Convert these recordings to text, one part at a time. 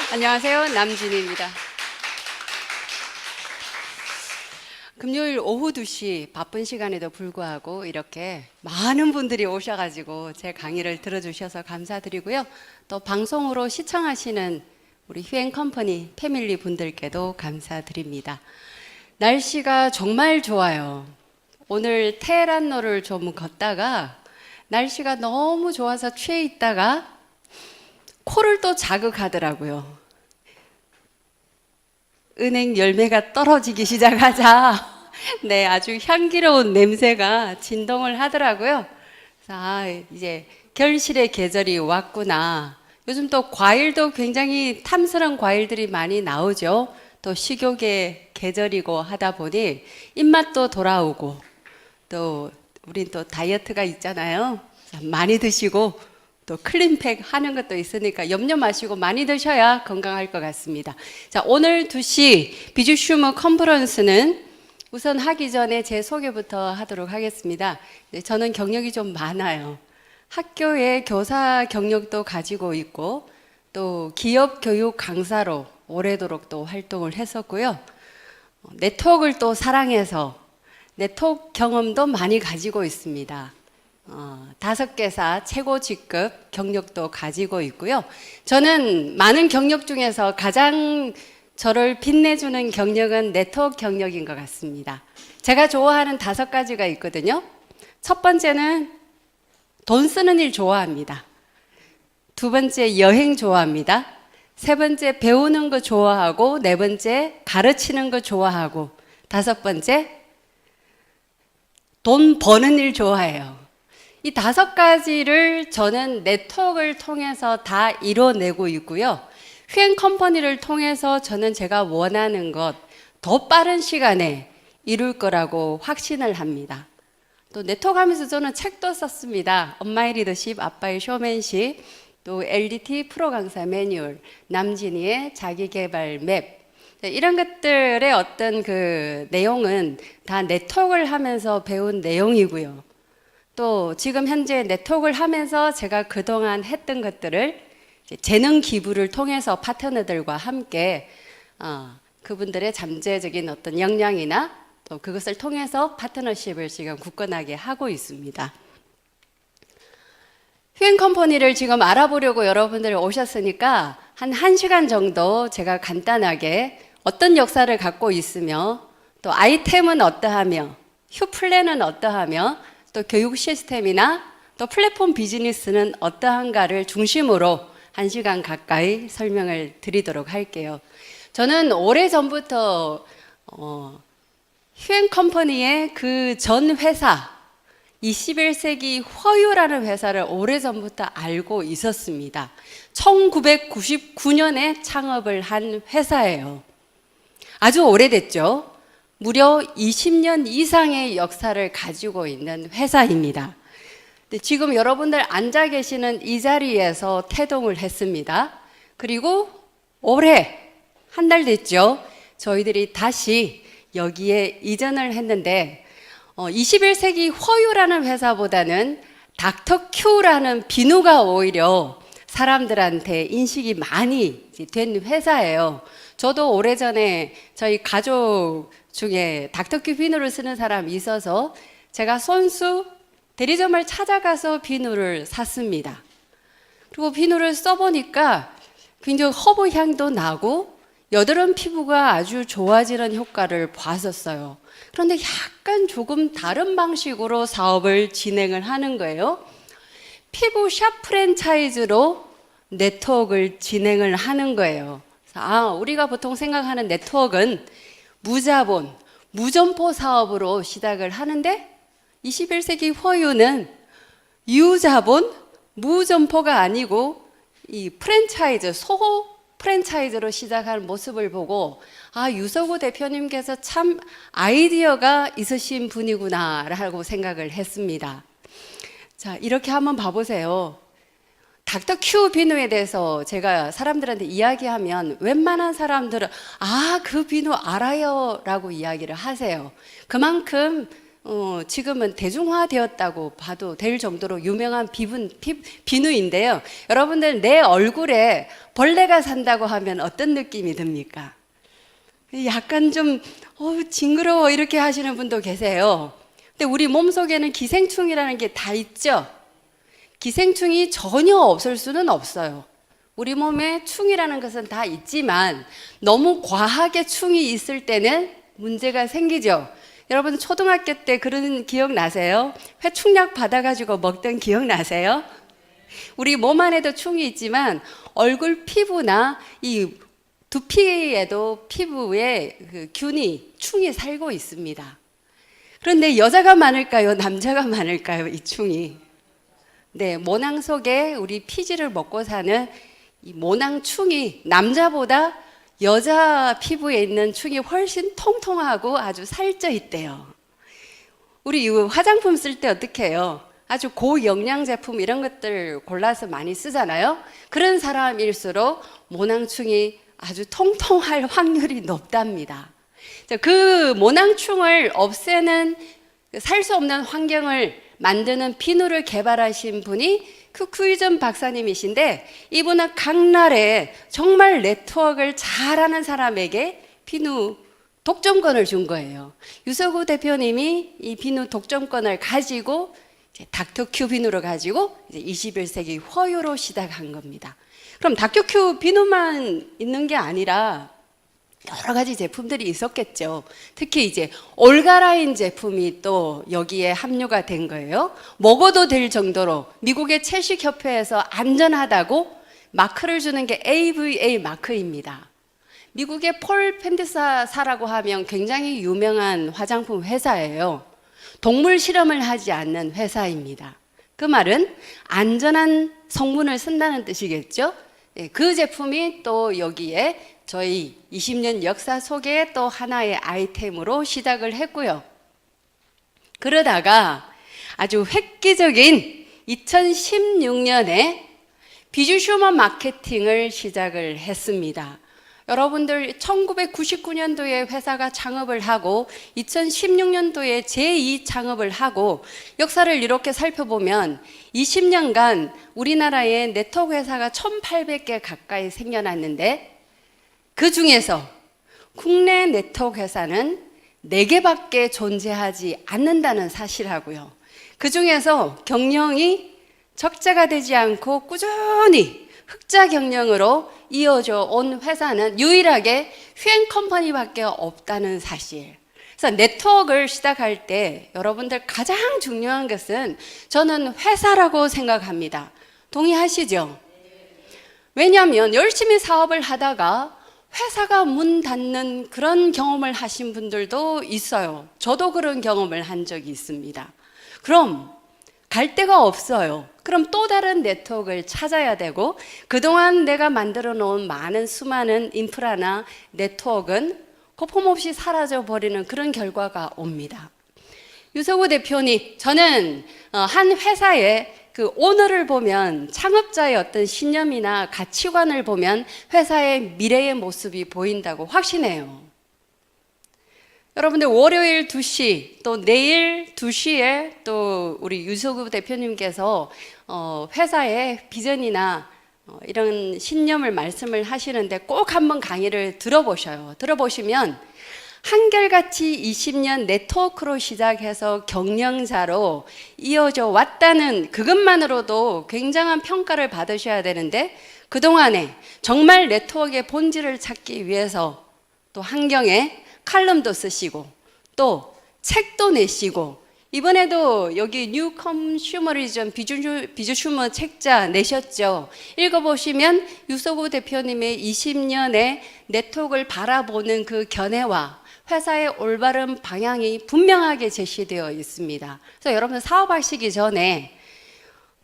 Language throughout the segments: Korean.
안녕하세요. 남진희입니다. 금요일 오후 2시 바쁜 시간에도 불구하고 이렇게 많은 분들이 오셔가지고 제 강의를 들어주셔서 감사드리고요. 또 방송으로 시청하시는 우리 휴앤컴퍼니 패밀리 분들께도 감사드립니다. 날씨가 정말 좋아요. 오늘 테헤란로를 좀 걷다가 날씨가 너무 좋아서 취해 있다가 코를 또 자극하더라고요. 은행 열매가 떨어지기 시작하자 네, 아주 향기로운 냄새가 진동을 하더라고요. 그래서 이제 결실의 계절이 왔구나. 요즘 또 과일도 굉장히 탐스러운 과일들이 많이 나오죠. 또 식욕의 계절이고 하다 보니 입맛도 돌아오고 또 우린 또 다이어트가 있잖아요. 많이 드시고 또 클린팩 하는 것도 있으니까 염려 마시고 많이 드셔야 건강할 것 같습니다. 자, 오늘 2시 비주슈머 컨퍼런스는 우선 하기 전에 제 소개부터 하도록 하겠습니다. 저는 경력이 좀 많아요. 학교에 교사 경력도 가지고 있고 또 기업 교육 강사로 오래도록 또 활동을 했었고요. 네트워크를 또 사랑해서 네트워크 경험도 많이 가지고 있습니다. 5개사 최고 직급 경력도 가지고 있고요. 저는 많은 경력 중에서 가장 저를 빛내주는 경력은 네트워크 경력인 것 같습니다. 제가 좋아하는 5가지가 있거든요. 첫 번째는 돈 쓰는 일 좋아합니다. 두 번째 여행 좋아합니다. 세 번째 배우는 거 좋아하고, 네 번째 가르치는 거 좋아하고, 5번째 돈 버는 일 좋아해요. 이 5가지를 저는 네트워크를 통해서 다 이뤄내고 있고요. 휴앤컴퍼니를 통해서 저는 제가 원하는 것 더 빠른 시간에 이룰 거라고 확신을 합니다. 또 네트워크 하면서 저는 책도 썼습니다. 엄마의 리더십, 아빠의 쇼맨십, 또 LDT 프로 강사 매뉴얼, 남진이의 자기개발 맵, 이런 것들의 어떤 그 내용은 다 네트워크를 하면서 배운 내용이고요. 또 지금 현재 네트워크를 하면서 제가 그동안 했던 것들을 재능 기부를 통해서 파트너들과 함께 그분들의 잠재적인 어떤 역량이나 또 그것을 통해서 파트너십을 지금 굳건하게 하고 있습니다. 휴앤컴퍼니를 지금 알아보려고 여러분들이 오셨으니까 한 1시간 정도 제가 간단하게 어떤 역사를 갖고 있으며 또 아이템은 어떠하며 휴플랜은 어떠하며 또 교육 시스템이나 또 플랫폼 비즈니스는 어떠한가를 중심으로 1시간 가까이 설명을 드리도록 할게요. 저는 오래전부터 휴앤컴퍼니의 그 전 회사 21세기 허유라는 회사를 오래전부터 알고 있었습니다. 1999년에 창업을 한 회사예요. 아주 오래됐죠. 무려 20년 이상의 역사를 가지고 있는 회사입니다. 지금 여러분들 앉아 계시는 이 자리에서 태동을 했습니다. 그리고 올해 한 달 됐죠. 저희들이 다시 여기에 이전을 했는데 21세기 허유라는 회사보다는 닥터큐라는 비누가 오히려 사람들한테 인식이 많이 된 회사예요. 저도 오래전에 저희 가족 중에 닥터큐 비누를 쓰는 사람이 있어서 제가 손수 대리점을 찾아가서 비누를 샀습니다. 그리고 비누를 써보니까 굉장히 허브 향도 나고 여드름 피부가 아주 좋아지는 효과를 봤었어요. 그런데 약간 조금 다른 방식으로 사업을 진행을 하는 거예요. 피부샵 프랜차이즈로 네트워크를 진행을 하는 거예요. 우리가 보통 생각하는 네트워크는 무자본, 무점포 사업으로 시작을 하는데 21세기 허유는 유자본, 무점포가 아니고 이 프랜차이즈, 소호 프랜차이즈로 시작하는 모습을 보고 유서구 대표님께서 참 아이디어가 있으신 분이구나 라고 생각을 했습니다. 자, 이렇게 한번 봐보세요. 닥터큐 비누에 대해서 제가 사람들한테 이야기하면 웬만한 사람들은 그 비누 알아요 라고 이야기를 하세요. 그만큼 지금은 대중화되었다고 봐도 될 정도로 유명한 비누인데요. 여러분들 내 얼굴에 벌레가 산다고 하면 어떤 느낌이 듭니까? 약간 좀 징그러워 이렇게 하시는 분도 계세요. 근데 우리 몸속에는 기생충이라는 게 다 있죠. 기생충이 전혀 없을 수는 없어요. 우리 몸에 충이라는 것은 다 있지만 너무 과하게 충이 있을 때는 문제가 생기죠. 여러분 초등학교 때 그런 기억 나세요? 회충약 받아가지고 먹던 기억 나세요? 우리 몸 안에도 충이 있지만 얼굴 피부나 이 두피에도 피부에 그 균이, 충이 살고 있습니다. 그런데 여자가 많을까요? 남자가 많을까요? 이 충이. 네, 모낭 속에 우리 피지를 먹고 사는 이 모낭충이 남자보다 여자 피부에 있는 충이 훨씬 통통하고 아주 살쪄 있대요. 우리 이 화장품 쓸 때 어떻게 해요? 아주 고영양 제품 이런 것들 골라서 많이 쓰잖아요. 그런 사람일수록 모낭충이 아주 통통할 확률이 높답니다. 그 모낭충을 없애는 살 수 없는 환경을 만드는 비누를 개발하신 분이 큐이전 박사님이신데 이분은 강날에 정말 네트워크를 잘하는 사람에게 비누 독점권을 준 거예요. 유서구 대표님이 이 비누 독점권을 가지고 닥터큐 비누를 가지고 이제 21세기 허유로 시작한 겁니다. 그럼 닥터큐 비누만 있는 게 아니라 여러 가지 제품들이 있었겠죠. 특히 이제 올가라인 제품이 또 여기에 함유가 된 거예요. 먹어도 될 정도로 미국의 채식협회에서 안전하다고 마크를 주는 게 AVA 마크입니다. 미국의 폴 펜드사사라고 하면 굉장히 유명한 화장품 회사예요. 동물 실험을 하지 않는 회사입니다. 그 말은 안전한 성분을 쓴다는 뜻이겠죠. 그 제품이 또 여기에 저희 20년 역사 속에 또 하나의 아이템으로 시작을 했고요. 그러다가 아주 획기적인 2016년에 비주슈머 마케팅을 시작을 했습니다. 여러분들 1999년도에 회사가 창업을 하고 2016년도에 제2 창업을 하고 역사를 이렇게 살펴보면 20년간 우리나라에 네트워크 회사가 1,800개 가까이 생겨났는데 그 중에서 국내 네트워크 회사는 4개밖에 존재하지 않는다는 사실하고요. 그 중에서 경영이 적자가 되지 않고 꾸준히 흑자 경영으로 이어져 온 회사는 유일하게 휘앤컴퍼니밖에 없다는 사실. 그래서 네트워크를 시작할 때 여러분들 가장 중요한 것은 저는 회사라고 생각합니다. 동의하시죠? 왜냐하면 열심히 사업을 하다가 회사가 문 닫는 그런 경험을 하신 분들도 있어요. 저도 그런 경험을 한 적이 있습니다. 그럼 갈 데가 없어요. 그럼 또 다른 네트워크를 찾아야 되고 그동안 내가 만들어 놓은 많은 수많은 인프라나 네트워크는 거품없이 사라져 버리는 그런 결과가 옵니다. 유서구 대표님, 저는 한 회사의 그 오너를 보면 창업자의 어떤 신념이나 가치관을 보면 회사의 미래의 모습이 보인다고 확신해요. 여러분들 월요일 2시 또 내일 2시에 또 우리 유서구 대표님께서 회사의 비전이나 이런 신념을 말씀을 하시는데 꼭 한번 강의를 들어보셔요. 들어보시면 한결같이 20년 네트워크로 시작해서 경영자로 이어져 왔다는 그것만으로도 굉장한 평가를 받으셔야 되는데 그동안에 정말 네트워크의 본질을 찾기 위해서 또 환경에 칼럼도 쓰시고 또 책도 내시고 이번에도 여기 뉴 컨슈머리즘 비주슈머 책자 내셨죠. 읽어보시면 유서구 대표님의 20년의 네트워크를 바라보는 그 견해와 회사의 올바른 방향이 분명하게 제시되어 있습니다. 그래서 여러분 사업하시기 전에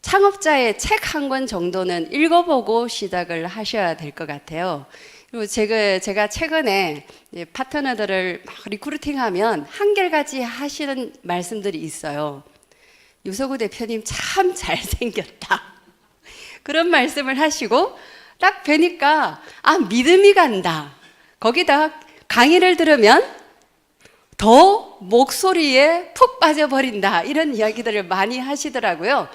창업자의 책 한 권 정도는 읽어보고 시작을 하셔야 될 것 같아요. 그리고 제가 최근에 파트너들을 막 리크루팅하면 한결같이 하시는 말씀들이 있어요. 유서구 대표님 참 잘생겼다. 그런 말씀을 하시고 딱 뵈니까 믿음이 간다. 거기다 강의를 들으면 더 목소리에 푹 빠져버린다, 이런 이야기들을 많이 하시더라고요.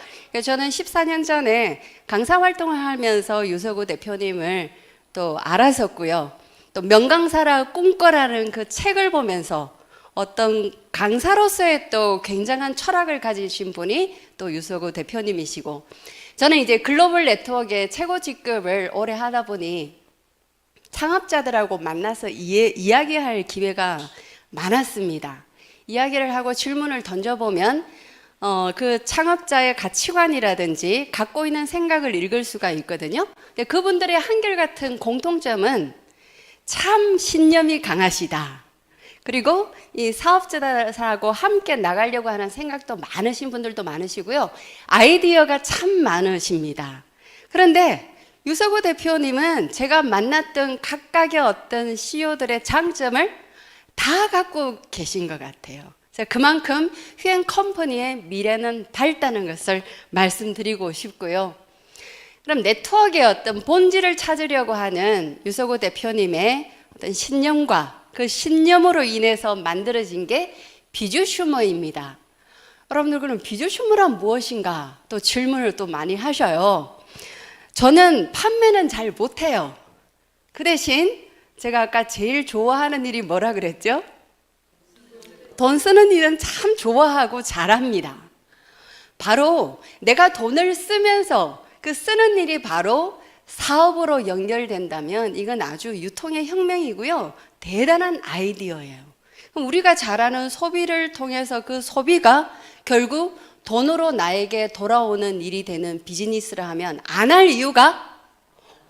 저는 14년 전에 강사 활동을 하면서 유서구 대표님을 또 알았었고요. 또 명강사라 꿈꿔라는 그 책을 보면서 어떤 강사로서의 또 굉장한 철학을 가지신 분이 또 유서구 대표님이시고, 저는 이제 글로벌 네트워크의 최고 직급을 오래 하다 보니 창업자들하고 만나서 이야기할 기회가 많았습니다. 이야기를 하고 질문을 던져보면 그 창업자의 가치관이라든지 갖고 있는 생각을 읽을 수가 있거든요. 근데 그분들의 한결같은 공통점은 참 신념이 강하시다. 그리고 이 사업자들하고 함께 나가려고 하는 생각도 많으신 분들도 많으시고요. 아이디어가 참 많으십니다. 그런데 유서구 대표님은 제가 만났던 각각의 어떤 CEO들의 장점을 다 갖고 계신 것 같아요. 그만큼 휘엔 컴퍼니의 미래는 밝다는 것을 말씀드리고 싶고요. 그럼 네트워크의 어떤 본질을 찾으려고 하는 유서구 대표님의 어떤 신념과 그 신념으로 인해서 만들어진 게 비주슈머입니다. 여러분들, 그럼 비주슈머란 무엇인가? 또 질문을 또 많이 하셔요. 저는 판매는 잘 못해요. 그 대신 제가 아까 제일 좋아하는 일이 뭐라 그랬죠? 돈 쓰는 일은 참 좋아하고 잘합니다. 바로 내가 돈을 쓰면서 그 쓰는 일이 바로 사업으로 연결된다면 이건 아주 유통의 혁명이고요. 대단한 아이디어예요. 그럼 우리가 잘하는 소비를 통해서 그 소비가 결국 돈으로 나에게 돌아오는 일이 되는 비즈니스라 하면 안 할 이유가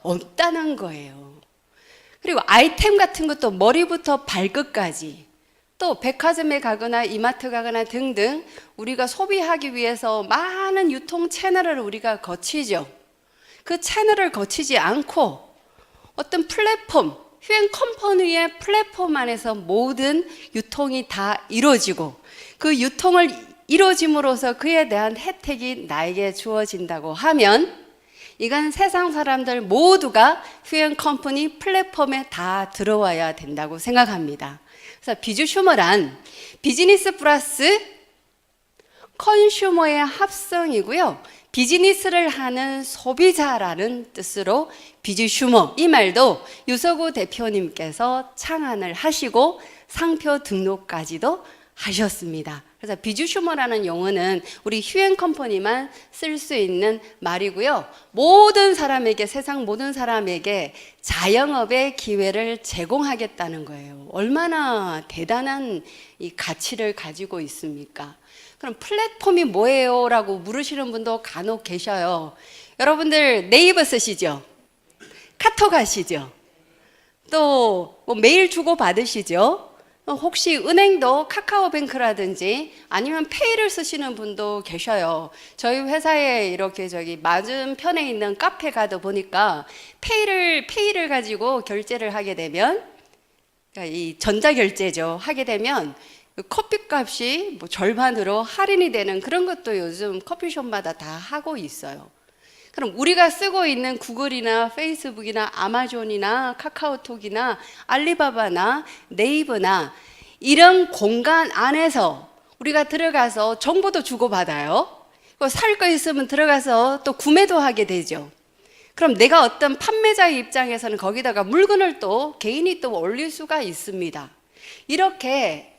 없다는 거예요. 그리고 아이템 같은 것도 머리부터 발끝까지, 또 백화점에 가거나 이마트 가거나 등등 우리가 소비하기 위해서 많은 유통 채널을 우리가 거치죠. 그 채널을 거치지 않고 어떤 플랫폼, 휘엔 컴퍼니의 플랫폼 안에서 모든 유통이 다 이루어지고 그 유통을 이루어짐으로써 그에 대한 혜택이 나에게 주어진다고 하면 이건 세상 사람들 모두가 휘엔 컴퍼니 플랫폼에 다 들어와야 된다고 생각합니다. 그래서 비주슈머란 비즈니스 플러스 컨슈머의 합성이고요. 비즈니스를 하는 소비자라는 뜻으로 비주슈머, 이 말도 유서구 대표님께서 창안을 하시고 상표 등록까지도 하셨습니다. 그래서 비주슈머라는 용어는 우리 휘엔 컴퍼니만 쓸 수 있는 말이고요. 모든 사람에게, 세상 모든 사람에게 자영업의 기회를 제공하겠다는 거예요. 얼마나 대단한 이 가치를 가지고 있습니까? 그럼 플랫폼이 뭐예요? 라고 물으시는 분도 간혹 계셔요. 여러분들 네이버 쓰시죠? 카톡 하시죠? 또 뭐 메일 주고 받으시죠? 혹시 은행도 카카오뱅크라든지 아니면 페이를 쓰시는 분도 계셔요. 저희 회사에 이렇게 맞은편에 있는 카페 가도 보니까 페이를 가지고 결제를 하게 되면, 그러니까 이 전자결제죠. 하게 되면 커피값이 뭐 절반으로 할인이 되는 그런 것도 요즘 커피숍마다 다 하고 있어요. 그럼 우리가 쓰고 있는 구글이나 페이스북이나 아마존이나 카카오톡이나 알리바바나 네이버나 이런 공간 안에서 우리가 들어가서 정보도 주고받아요. 살 거 있으면 들어가서 또 구매도 하게 되죠. 그럼 내가 어떤 판매자의 입장에서는 거기다가 물건을 또 개인이 또 올릴 수가 있습니다. 이렇게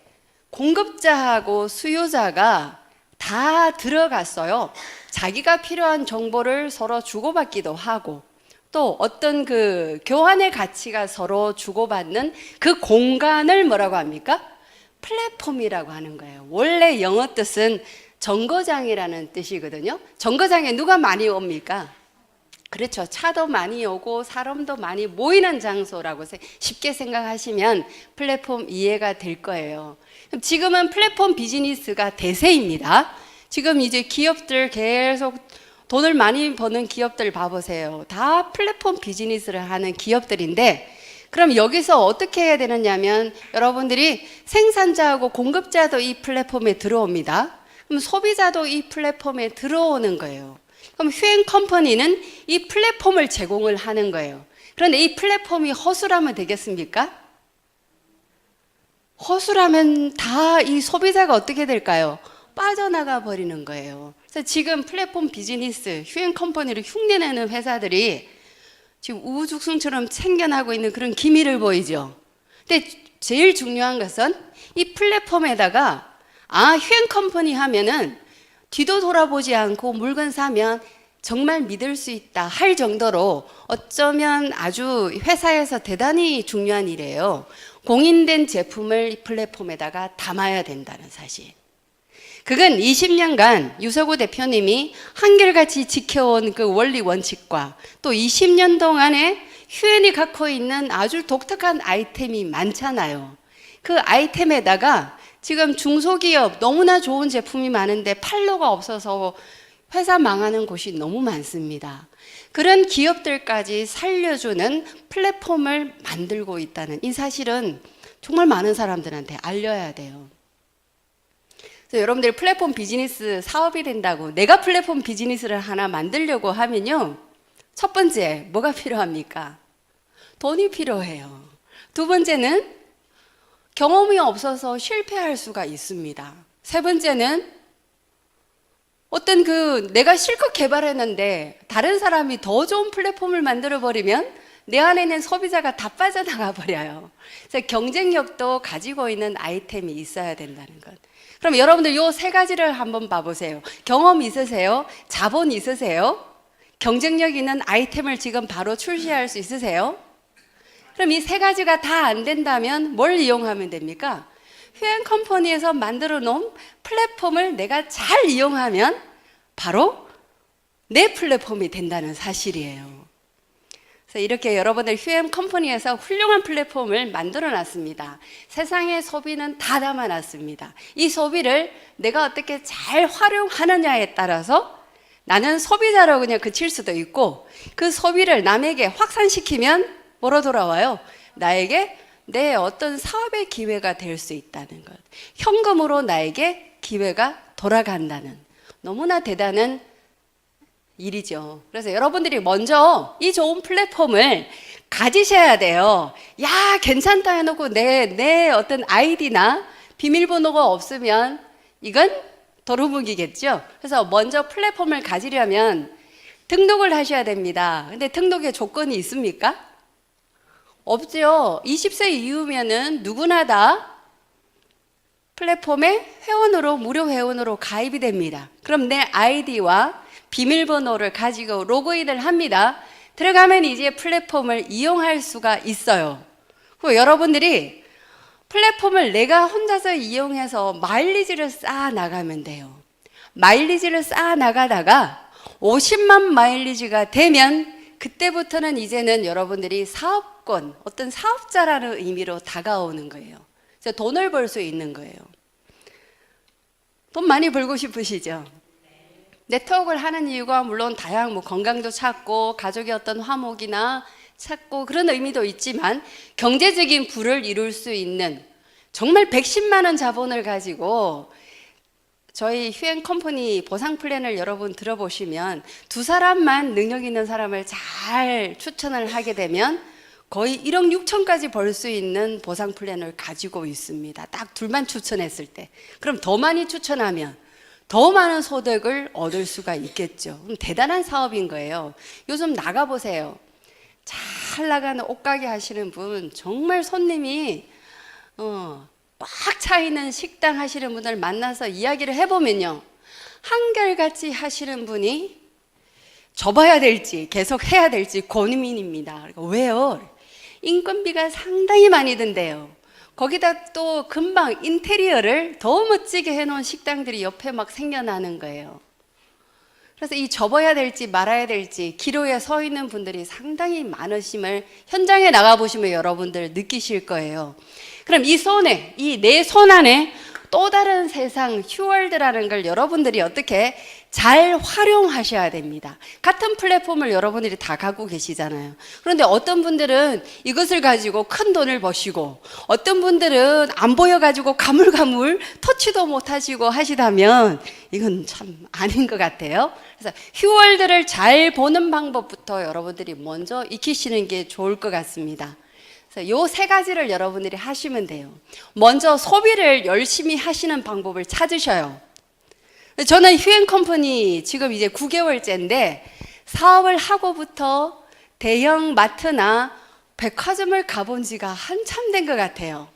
공급자하고 수요자가 다 들어갔어요. 자기가 필요한 정보를 서로 주고받기도 하고 또 어떤 그 교환의 가치가 서로 주고받는 그 공간을 뭐라고 합니까? 플랫폼이라고 하는 거예요. 원래 영어 뜻은 정거장이라는 뜻이거든요. 정거장에 누가 많이 옵니까? 그렇죠. 차도 많이 오고 사람도 많이 모이는 장소라고 쉽게 생각하시면 플랫폼 이해가 될 거예요. 지금은 플랫폼 비즈니스가 대세입니다. 지금 이제 기업들 계속 돈을 많이 버는 기업들 봐보세요. 다 플랫폼 비즈니스를 하는 기업들인데, 그럼 여기서 어떻게 해야 되느냐면 여러분들이 생산자하고 공급자도 이 플랫폼에 들어옵니다. 그럼 소비자도 이 플랫폼에 들어오는 거예요. 그럼 휘엔 컴퍼니는 이 플랫폼을 제공을 하는 거예요. 그런데 이 플랫폼이 허술하면 되겠습니까? 허술하면 다 이 소비자가 어떻게 될까요? 빠져나가 버리는 거예요. 그래서 지금 플랫폼 비즈니스, 휴행 컴퍼니를 흉내내는 회사들이 지금 우후죽순처럼 챙겨나고 있는 그런 기미를 보이죠. 근데 제일 중요한 것은 이 플랫폼에다가 휴행 컴퍼니 하면은 뒤도 돌아보지 않고 물건 사면 정말 믿을 수 있다 할 정도로 어쩌면 아주 회사에서 대단히 중요한 일이에요. 공인된 제품을 이 플랫폼에다가 담아야 된다는 사실. 그건 20년간 유서구 대표님이 한결같이 지켜온 그 원리 원칙과 또 20년 동안에 휴엔이 갖고 있는 아주 독특한 아이템이 많잖아요. 그 아이템에다가 지금 중소기업 너무나 좋은 제품이 많은데 판로가 없어서 회사 망하는 곳이 너무 많습니다. 그런 기업들까지 살려주는 플랫폼을 만들고 있다는 이 사실은 정말 많은 사람들한테 알려야 돼요. 그래서 여러분들 플랫폼 비즈니스 사업이 된다고 내가 플랫폼 비즈니스를 하나 만들려고 하면요. 첫 번째, 뭐가 필요합니까? 돈이 필요해요. 두 번째는 경험이 없어서 실패할 수가 있습니다. 세 번째는 어떤 내가 실컷 개발했는데 다른 사람이 더 좋은 플랫폼을 만들어버리면 내 안에 있는 소비자가 다 빠져나가 버려요. 그래서 경쟁력도 가지고 있는 아이템이 있어야 된다는 것. 그럼 여러분들 요 세 가지를 한번 봐보세요. 경험 있으세요? 자본 있으세요? 경쟁력 있는 아이템을 지금 바로 출시할 수 있으세요? 그럼 이 세 가지가 다 안 된다면 뭘 이용하면 됩니까? 휴행 컴퍼니에서 만들어 놓은 플랫폼을 내가 잘 이용하면 바로 내 플랫폼이 된다는 사실이에요. 그래서 이렇게 여러분들 휴행 컴퍼니에서 훌륭한 플랫폼을 만들어 놨습니다. 세상의 소비는 다 담아 놨습니다. 이 소비를 내가 어떻게 잘 활용하느냐에 따라서 나는 소비자로 그냥 그칠 수도 있고 그 소비를 남에게 확산시키면 뭐로 돌아와요? 나에게 내 어떤 사업의 기회가 될 수 있다는 것. 현금으로 나에게 기회가 돌아간다는 너무나 대단한 일이죠. 그래서 여러분들이 먼저 이 좋은 플랫폼을 가지셔야 돼요. 야, 괜찮다 해놓고 내 어떤 아이디나 비밀번호가 없으면 이건 도루묵이겠죠. 그래서 먼저 플랫폼을 가지려면 등록을 하셔야 됩니다. 근데 등록에 조건이 있습니까? 없죠. 20세 이후면은 누구나 다 플랫폼에 회원으로, 무료 회원으로 가입이 됩니다. 그럼 내 아이디와 비밀번호를 가지고 로그인을 합니다. 들어가면 이제 플랫폼을 이용할 수가 있어요. 그리고 여러분들이 플랫폼을 내가 혼자서 이용해서 마일리지를 쌓아 나가면 돼요. 마일리지를 쌓아 나가다가 50만 마일리지가 되면 그때부터는 이제는 여러분들이 사업권, 어떤 사업자라는 의미로 다가오는 거예요. 그래서 돈을 벌 수 있는 거예요. 돈 많이 벌고 싶으시죠? 네트워크를 하는 이유가 물론 다양한 건강도 찾고 가족의 어떤 화목이나 찾고 그런 의미도 있지만 경제적인 부를 이룰 수 있는 정말 110만 원 자본을 가지고 저희 휴행 컴퍼니 보상 플랜을 여러분 들어보시면 두 사람만 능력 있는 사람을 잘 추천을 하게 되면 거의 1억 6천까지 벌 수 있는 보상 플랜을 가지고 있습니다. 딱 둘만 추천했을 때. 그럼 더 많이 추천하면 더 많은 소득을 얻을 수가 있겠죠. 그럼 대단한 사업인 거예요. 요즘 나가보세요. 잘 나가는 옷가게 하시는 분, 정말 손님이 꽉 차 있는 식당 하시는 분들 만나서 이야기를 해보면요. 한결같이 하시는 분이 접어야 될지 계속 해야 될지 고민입니다. 왜요? 인건비가 상당히 많이 든대요. 거기다 또 금방 인테리어를 더 멋지게 해놓은 식당들이 옆에 막 생겨나는 거예요. 그래서 이 접어야 될지 말아야 될지 기로에 서 있는 분들이 상당히 많으심을 현장에 나가보시면 여러분들 느끼실 거예요. 그럼 이 손에, 이 내 손 안에 또 다른 세상 휴월드라는 걸 여러분들이 어떻게 잘 활용하셔야 됩니다. 같은 플랫폼을 여러분들이 다 갖고 계시잖아요. 그런데 어떤 분들은 이것을 가지고 큰 돈을 버시고 어떤 분들은 안 보여가지고 가물가물 터치도 못하시고 하시다면 이건 참 아닌 것 같아요. 그래서 휴월드를 잘 보는 방법부터 여러분들이 먼저 익히시는 게 좋을 것 같습니다. 그래서 요 세 가지를 여러분들이 하시면 돼요. 먼저 소비를 열심히 하시는 방법을 찾으셔요. 저는 휴앤컴퍼니 지금 이제 9개월째인데 사업을 하고부터 대형 마트나 백화점을 가본 지가 한참 된 것 같아요.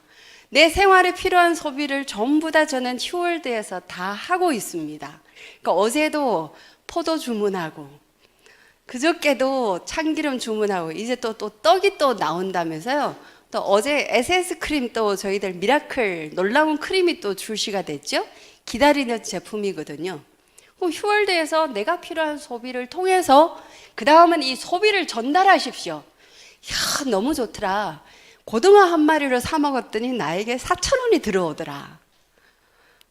내 생활에 필요한 소비를 전부 다 저는 휴월드에서 다 하고 있습니다. 그러니까 어제도 포도 주문하고 그저께도 참기름 주문하고 이제 또 떡이 또 나온다면서요. 또 어제 SS 크림 또 저희들 미라클 놀라운 크림이 또 출시가 됐죠. 기다리는 제품이거든요. 휴월드에서 내가 필요한 소비를 통해서 그 다음은 이 소비를 전달하십시오. 야, 너무 좋더라. 고등어 한 마리를 사 먹었더니 나에게 4,000원이 들어오더라.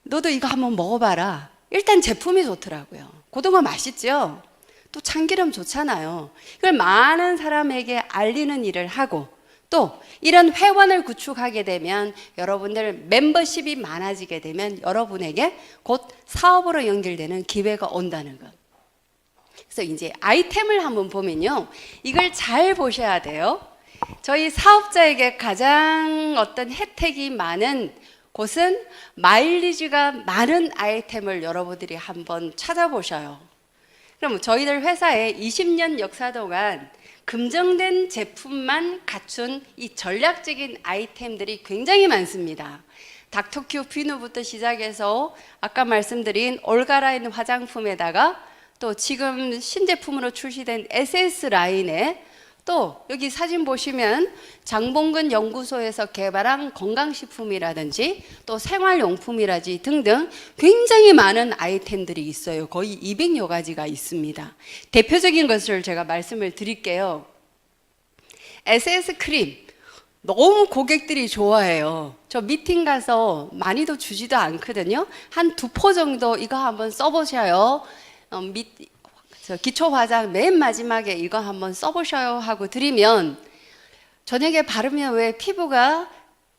너도 이거 한번 먹어봐라. 일단 제품이 좋더라고요. 고등어 맛있죠? 또 참기름 좋잖아요. 이걸 많은 사람에게 알리는 일을 하고 또 이런 회원을 구축하게 되면 여러분들 멤버십이 많아지게 되면 여러분에게 곧 사업으로 연결되는 기회가 온다는 것. 그래서 이제 아이템을 한번 보면요. 이걸 잘 보셔야 돼요. 저희 사업자에게 가장 어떤 혜택이 많은 곳은 마일리지가 많은 아이템을 여러분들이 한번 찾아보셔요. 그럼 저희들 회사에 20년 역사 동안 금정된 제품만 갖춘 이 전략적인 아이템들이 굉장히 많습니다. 닥터큐 비누부터 시작해서 아까 말씀드린 올가라인 화장품에다가 또 지금 신제품으로 출시된 SS 라인에 또 여기 사진 보시면 장봉근 연구소에서 개발한 건강식품이라든지 또 생활용품이라든지 등등 굉장히 많은 아이템들이 있어요. 거의 200여 가지가 있습니다. 대표적인 것을 제가 말씀을 드릴게요. SS 크림 너무 고객들이 좋아해요. 저 미팅 가서 많이도 주지도 않거든요. 한 2포 정도 이거 한번 써보셔요. 기초 화장 맨 마지막에 이거 한번 써보셔요 하고 드리면 저녁에 바르면 왜 피부가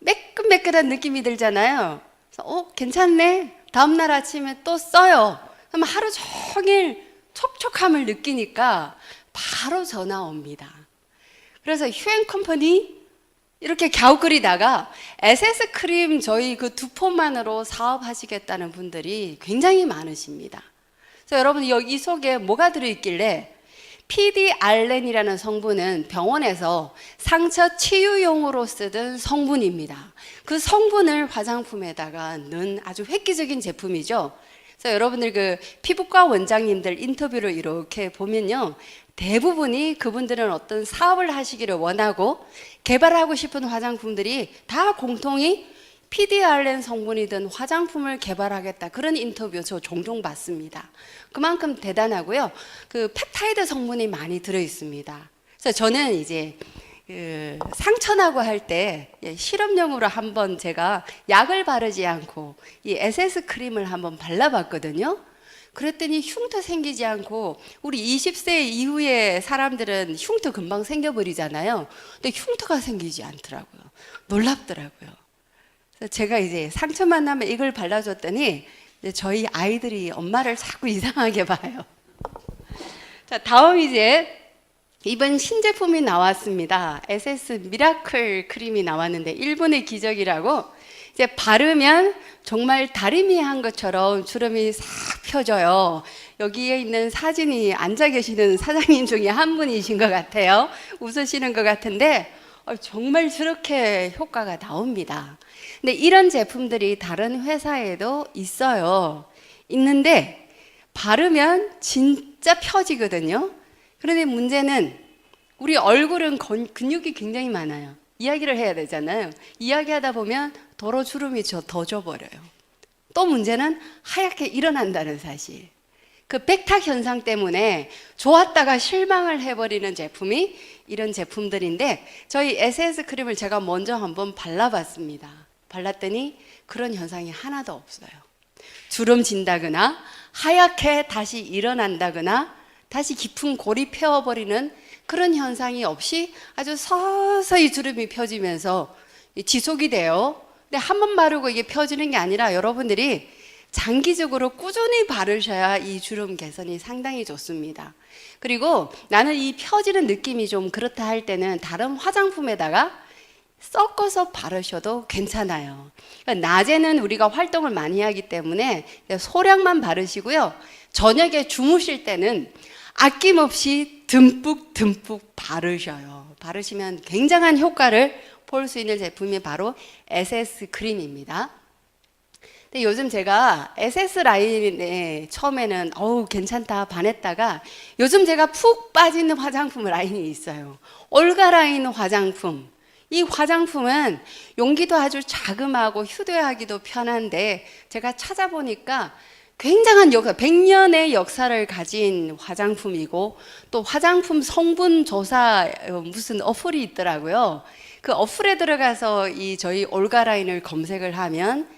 매끈매끈한 느낌이 들잖아요. 그래서 괜찮네. 다음날 아침에 또 써요. 그럼 하루 종일 촉촉함을 느끼니까 바로 전화 옵니다. 그래서 휴앤컴퍼니 이렇게 갸웃거리다가 SS 크림 저희 그 2포만으로 사업하시겠다는 분들이 굉장히 많으십니다. 그래서 여러분 여기 속에 뭐가 들어있길래 PDRN이라는 성분은 병원에서 상처 치유용으로 쓰던 성분입니다. 그 성분을 화장품에다가 넣은 아주 획기적인 제품이죠. 그래서 여러분들 그 피부과 원장님들 인터뷰를 이렇게 보면요. 대부분이 그분들은 어떤 사업을 하시기를 원하고 개발하고 싶은 화장품들이 다 공통이 PDRN 성분이 든 화장품을 개발하겠다. 그런 인터뷰 저 종종 받습니다. 그만큼 대단하고요. 그 펩타이드 성분이 많이 들어 있습니다. 그래서 저는 이제 그 상처나고 할 때 실험용으로 한번 제가 약을 바르지 않고 이 SS 크림을 한번 발라봤거든요. 그랬더니 흉터 생기지 않고 우리 20세 이후에 사람들은 흉터 금방 생겨버리잖아요. 근데 흉터가 생기지 않더라고요. 놀랍더라고요. 그래서 제가 이제 상처만 나면 이걸 발라줬더니 이제 저희 아이들이 엄마를 자꾸 이상하게 봐요. 자, 다음 이제 이번 신제품이 나왔습니다. SS 미라클 크림이 나왔는데 일본의 기적이라고 이제 바르면 정말 다리미 한 것처럼 주름이 싹 펴져요. 여기에 있는 사진이 앉아 계시는 사장님 중에 한 분이신 것 같아요. 웃으시는 것 같은데 정말 저렇게 효과가 나옵니다. 근데 이런 제품들이 다른 회사에도 있어요. 있는데 바르면 진짜 펴지거든요. 그런데 문제는 우리 얼굴은 근육이 굉장히 많아요. 이야기를 해야 되잖아요. 이야기하다 보면 도로 주름이 더 져버려요. 또 문제는 하얗게 일어난다는 사실. 그 백탁 현상 때문에 좋았다가 실망을 해버리는 제품이 이런 제품들인데 저희 SS 크림을 제가 먼저 한번 발라봤습니다. 발랐더니 그런 현상이 하나도 없어요. 주름 진다거나 하얗게 다시 일어난다거나 다시 깊은 골이 펴버리는 그런 현상이 없이 아주 서서히 주름이 펴지면서 지속이 돼요. 근데 한 번 바르고 이게 펴지는 게 아니라 여러분들이 장기적으로 꾸준히 바르셔야 이 주름 개선이 상당히 좋습니다. 그리고 나는 이 펴지는 느낌이 좀 그렇다 할 때는 다른 화장품에다가 섞어서 바르셔도 괜찮아요. 그러니까 낮에는 우리가 활동을 많이 하기 때문에 소량만 바르시고요. 저녁에 주무실 때는 아낌없이 듬뿍 바르셔요. 바르시면 굉장한 효과를 볼 수 있는 제품이 바로 SS 크림입니다. 근데 요즘 제가 SS 라인에 처음에는 괜찮다 반했다가 요즘 제가 푹 빠지는 화장품 라인이 있어요. 올가 라인 화장품. 이 화장품은 용기도 아주 자그마하고 휴대하기도 편한데 제가 찾아보니까 굉장한 역사, 100년의 역사를 가진 화장품이고 또 화장품 성분 조사 무슨 어플이 있더라고요. 그 어플에 들어가서 이 저희 올가 라인을 검색을 하면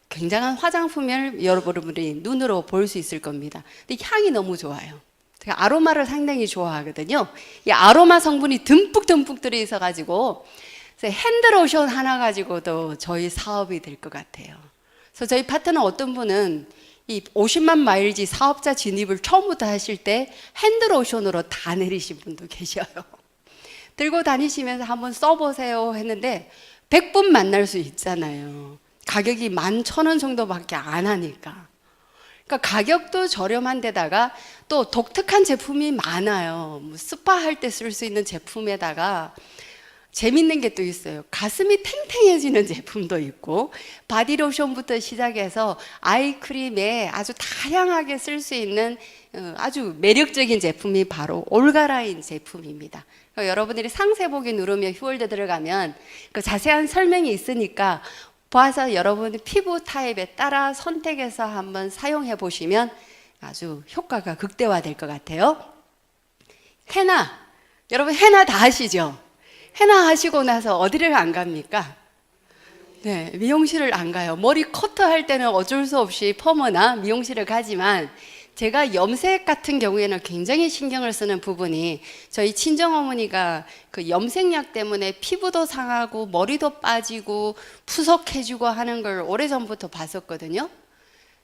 굉장한 화장품을 여러분들이 눈으로 볼 수 있을 겁니다. 근데 향이 너무 좋아요. 제가 아로마를 상당히 좋아하거든요. 이 아로마 성분이 듬뿍 들어있어 가지고 핸드로션 하나 가지고도 저희 사업이 될 것 같아요. 그래서 저희 파트너 어떤 분은 이 50만 마일지 사업자 진입을 처음부터 하실 때 핸드로션으로 다 내리신 분도 계셔요. 들고 다니시면서 한번 써보세요 했는데 100분 만날 수 있잖아요. 가격이 11,000원 정도밖에 안 하니까. 그러니까 가격도 저렴한 데다가 또 독특한 제품이 많아요. 뭐 스파 할 때 쓸 수 있는 제품에다가 재밌는 게 또 있어요. 가슴이 탱탱해지는 제품도 있고 바디로션부터 시작해서 아이크림에 아주 다양하게 쓸 수 있는 아주 매력적인 제품이 바로 올가라인 제품입니다. 그러니까 여러분들이 상세보기 누르면 휴월드 들어가면 그 자세한 설명이 있으니까 봐서 여러분 피부 타입에 따라 선택해서 한번 사용해 보시면 아주 효과가 극대화될 것 같아요. 헤나, 여러분 헤나 다 하시죠? 헤나 하시고 나서 어디를 안 갑니까? 네, 미용실을 안 가요. 머리 커트 할 때는 어쩔 수 없이 펌머나 미용실을 가지만 제가 염색 같은 경우에는 굉장히 신경을 쓰는 부분이 저희 친정어머니가 그 염색약 때문에 피부도 상하고 머리도 빠지고 푸석해지고 하는 걸 오래전부터 봤었거든요.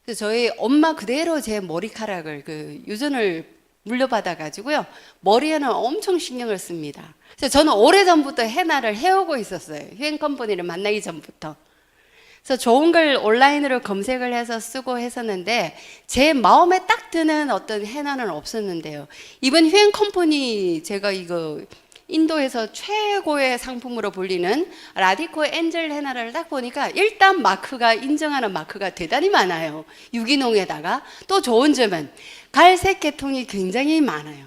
그래서 저희 엄마 그대로 제 머리카락을 그 유전을 물려받아 가지고요. 머리에는 엄청 신경을 씁니다. 그래서 저는 오래전부터 헤나를 해오고 있었어요. 휴행 컴퍼니를 만나기 전부터. 그래서 좋은 걸 온라인으로 검색을 해서 쓰고 했었는데 제 마음에 딱 드는 어떤 헤나는 없었는데요. 이번 휴행 컴퍼니 제가 이거 인도에서 최고의 상품으로 불리는 라디코 엔젤 헤나를 딱 보니까 일단 마크가 인정하는 마크가 대단히 많아요. 유기농에다가 또 좋은 점은 갈색 계통이 굉장히 많아요.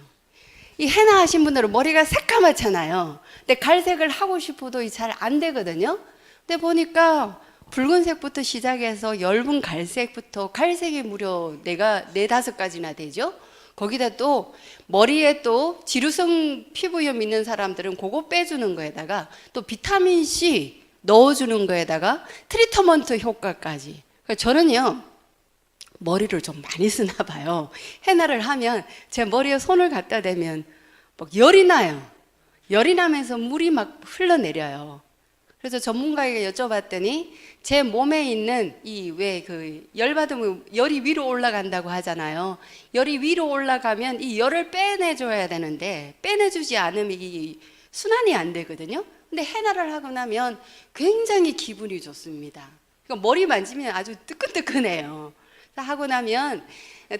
이 헤나 하신 분들은 머리가 새까맣잖아요. 근데 갈색을 하고 싶어도 잘 안 되거든요. 근데 보니까 붉은색부터 시작해서 엷은 갈색부터 갈색이 무려 4-5가지나 되죠. 거기다 또 머리에 또 지루성 피부염 있는 사람들은 그거 빼주는 거에다가 또 비타민 C 넣어주는 거에다가 트리트먼트 효과까지. 저는요 머리를 좀 많이 쓰나 봐요. 헤나를 하면 제 머리에 손을 갖다 대면 막 열이 나요. 열이 나면서 물이 막 흘러내려요. 그래서 전문가에게 여쭤봤더니 제 몸에 있는 이 왜 그 열 받으면 열이 위로 올라간다고 하잖아요. 열이 위로 올라가면 이 열을 빼내줘야 되는데 빼내주지 않으면 이 순환이 안 되거든요. 근데 헤나를 하고 나면 굉장히 기분이 좋습니다. 그러니까 머리 만지면 아주 뜨끈뜨끈해요. 하고 나면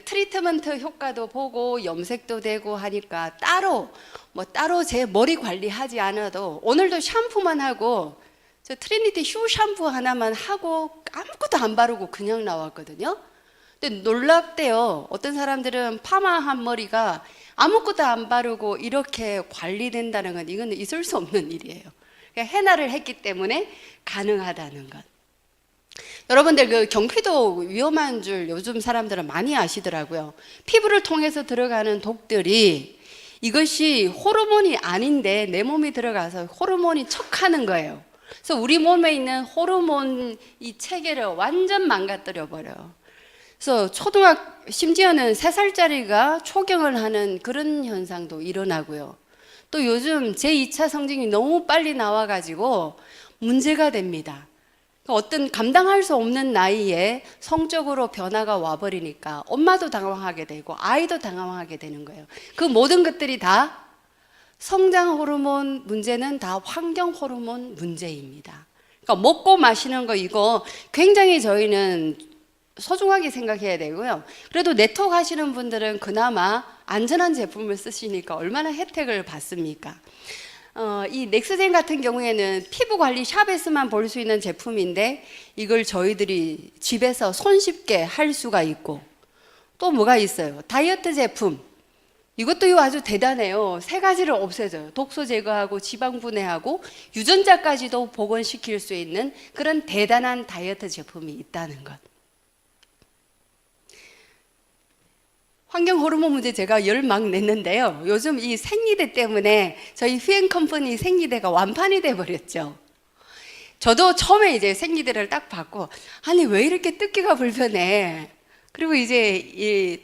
트리트먼트 효과도 보고 염색도 되고 하니까 따로 제 머리 관리하지 않아도 오늘도 샴푸만 하고 저 트리니티 휴 샴푸 하나만 하고 아무것도 안 바르고 그냥 나왔거든요. 근데 놀랍대요. 어떤 사람들은 파마한 머리가 아무것도 안 바르고 이렇게 관리된다는 건 이건 있을 수 없는 일이에요. 그러니까 헤나를 했기 때문에 가능하다는 것. 여러분들 그 경피도 위험한 줄 요즘 사람들은 많이 아시더라고요. 피부를 통해서 들어가는 독들이 이것이 호르몬이 아닌데 내 몸에 들어가서 호르몬이 척하는 거예요. 그래서 우리 몸에 있는 호르몬 이 체계를 완전 망가뜨려 버려요. 그래서 심지어는 3살짜리가 초경을 하는 그런 현상도 일어나고요. 또 요즘 제2차 성징이 너무 빨리 나와가지고 문제가 됩니다. 어떤 감당할 수 없는 나이에 성적으로 변화가 와버리니까 엄마도 당황하게 되고 아이도 당황하게 되는 거예요. 그 모든 것들이 다 성장 호르몬 문제는 다 환경 호르몬 문제입니다. 그러니까 먹고 마시는 거 이거 굉장히 저희는 소중하게 생각해야 되고요. 그래도 네트워크 하시는 분들은 그나마 안전한 제품을 쓰시니까 얼마나 혜택을 받습니까? 이 넥스젠 같은 경우에는 피부 관리 샵에서만 볼 수 있는 제품인데 이걸 저희들이 집에서 손쉽게 할 수가 있고, 또 뭐가 있어요? 다이어트 제품. 이것도 아주 대단해요. 3가지를 없애줘요. 독소 제거하고 지방 분해하고 유전자까지도 복원시킬 수 있는 그런 대단한 다이어트 제품이 있다는 것. 환경 호르몬 문제 제가 열 막 냈는데요. 요즘 이 생리대 때문에 저희 휘앤컴퍼니 생리대가 완판이 돼 버렸죠. 저도 처음에 이제 생리대를 딱 받고, 아니 왜 이렇게 뜯기가 불편해. 그리고 이제 이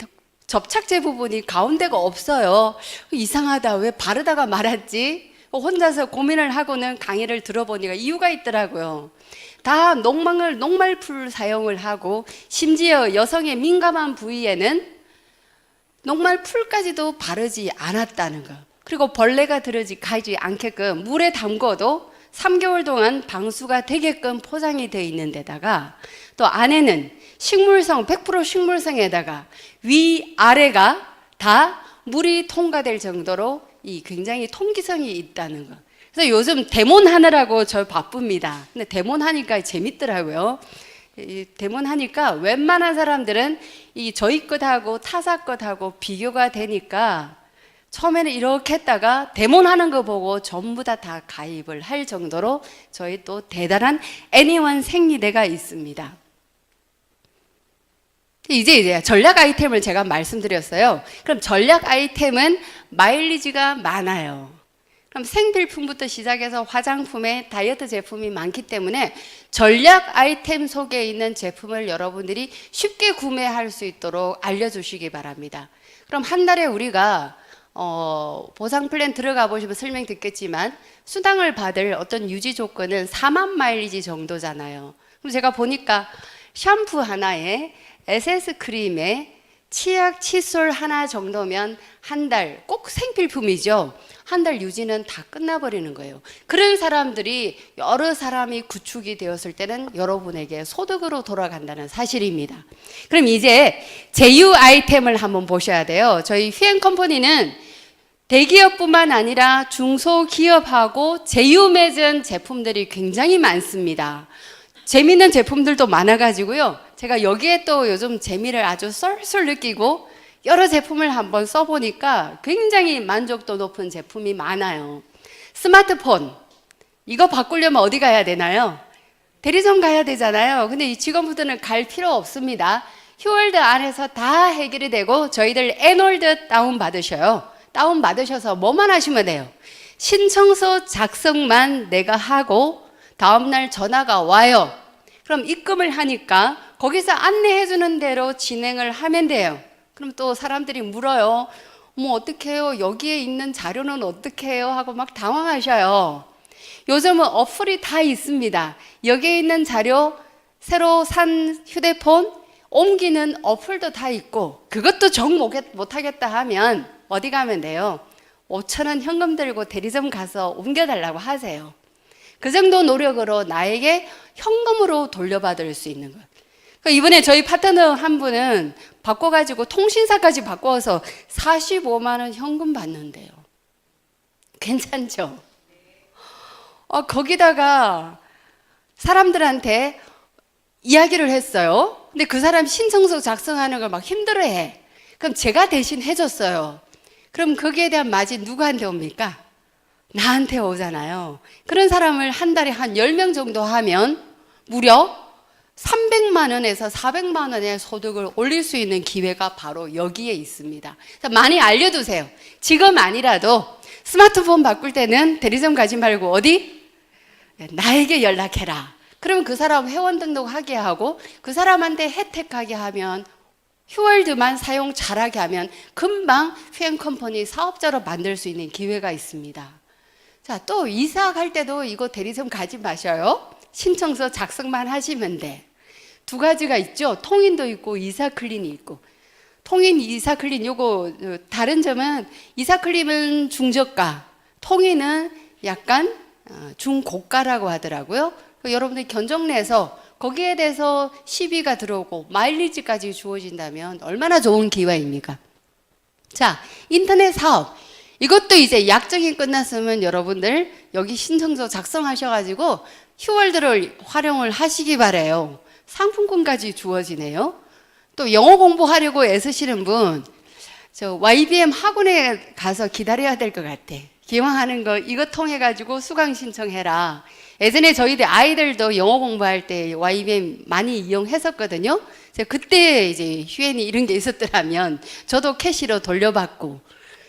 접착제 부분이 가운데가 없어요. 이상하다, 왜 바르다가 말았지? 혼자서 고민을 하고는 강의를 들어보니까 이유가 있더라고요. 다 녹말풀 사용을 하고, 심지어 여성의 민감한 부위에는 녹말풀까지도 바르지 않았다는 거. 그리고 벌레가 들어가지 않게끔 물에 담궈도 3개월 동안 방수가 되게끔 포장이 되어 있는 데다가, 또 안에는 식물성, 100% 식물성에다가 위아래가 다 물이 통과될 정도로 이 굉장히 통기성이 있다는 거. 그래서 요즘 데몬 하느라고 저 바쁩니다. 근데 데몬 하니까 재밌더라고요. 이 데몬 하니까 웬만한 사람들은 이 저희 것하고 타사 것하고 비교가 되니까 처음에는 이렇게 했다가 데몬 하는 거 보고 전부 다 가입을 할 정도로 저희 또 대단한 애니원 생리대가 있습니다. 이제 전략 아이템을 제가 말씀드렸어요. 그럼 전략 아이템은 마일리지가 많아요. 그럼 생필품부터 시작해서 화장품에 다이어트 제품이 많기 때문에 전략 아이템 속에 있는 제품을 여러분들이 쉽게 구매할 수 있도록 알려주시기 바랍니다. 그럼 한 달에 우리가 보상 플랜 들어가 보시면 설명 듣겠지만 수당을 받을 어떤 유지 조건은 4만 마일리지 정도잖아요. 그럼 제가 보니까 샴푸 하나에 에센스 크림에 치약, 칫솔 하나 정도면 한 달, 꼭 생필품이죠. 한 달 유지는 다 끝나버리는 거예요. 그런 사람들이 여러 사람이 구축이 되었을 때는 여러분에게 소득으로 돌아간다는 사실입니다. 그럼 이제 제휴 아이템을 한번 보셔야 돼요. 저희 휘앤컴퍼니는 대기업뿐만 아니라 중소기업하고 제휴 맺은 제품들이 굉장히 많습니다. 재미있는 제품들도 많아가지고요. 제가 여기에 또 요즘 재미를 아주 쏠쏠 느끼고 여러 제품을 한번 써보니까 굉장히 만족도 높은 제품이 많아요. 스마트폰, 이거 바꾸려면 어디 가야 되나요? 대리점 가야 되잖아요. 근데 이 직원분들은 갈 필요 없습니다. 휴월드 안에서 다 해결이 되고 저희들 애놀드 다운받으셔요. 다운받으셔서 뭐만 하시면 돼요? 신청서 작성만 내가 하고 다음날 전화가 와요. 그럼 입금을 하니까 거기서 안내해주는 대로 진행을 하면 돼요. 그럼 또 사람들이 물어요. 뭐 어떻게 해요? 여기에 있는 자료는 어떻게 해요? 하고 막 당황하셔요. 요즘은 어플이 다 있습니다. 여기에 있는 자료, 새로 산 휴대폰, 옮기는 어플도 다 있고, 그것도 정 못하겠다 하면 어디 가면 돼요? 5,000원 현금 들고 대리점 가서 옮겨달라고 하세요. 그 정도 노력으로 나에게 현금으로 돌려받을 수 있는 거예요. 그러니까 이번에 저희 파트너 한 분은 바꿔가지고 통신사까지 바꿔서 45만 원 현금 받는데요. 괜찮죠? 거기다가 사람들한테 이야기를 했어요. 근데 그 사람 신청서 작성하는 걸 막 힘들어해. 그럼 제가 대신 해줬어요. 그럼 거기에 대한 맛이 누구한테 옵니까? 나한테 오잖아요. 그런 사람을 한 달에 한 10명 정도 하면 무려 300만 원에서 400만 원의 소득을 올릴 수 있는 기회가 바로 여기에 있습니다. 많이 알려두세요. 지금 아니라도 스마트폰 바꿀 때는 대리점 가지 말고 어디? 나에게 연락해라. 그러면 그 사람 회원 등록하게 하고 그 사람한테 혜택하게 하면, 휴월드만 사용 잘하게 하면 금방 휘앤컴퍼니 사업자로 만들 수 있는 기회가 있습니다. 자, 또 이사 갈 때도 이거 대리점 가지 마셔요. 신청서 작성만 하시면 돼. 2가지가 있죠. 통인도 있고 이사클린이 있고. 통인, 이사클린, 요거 다른 점은 이사클린은 중저가, 통에는 약간 중고가라고 하더라고요. 여러분들 견적 내서 거기에 대해서 시비가 들어오고 마일리지까지 주어진다면 얼마나 좋은 기회입니까? 자, 인터넷 사업. 이것도 이제 약정이 끝났으면 여러분들 여기 신청서 작성하셔가지고 휴월드를 활용을 하시기 바래요. 상품권까지 주어지네요. 또 영어 공부하려고 애쓰시는 분, 저 YBM 학원에 가서 기다려야 될 것 같아. 기왕하는 거 이거 통해 가지고 수강 신청해라. 예전에 저희들 아이들도 영어 공부할 때 YBM 많이 이용했었거든요. 그때 이제 휴엔이 이런 게 있었더라면 저도 캐시로 돌려받고.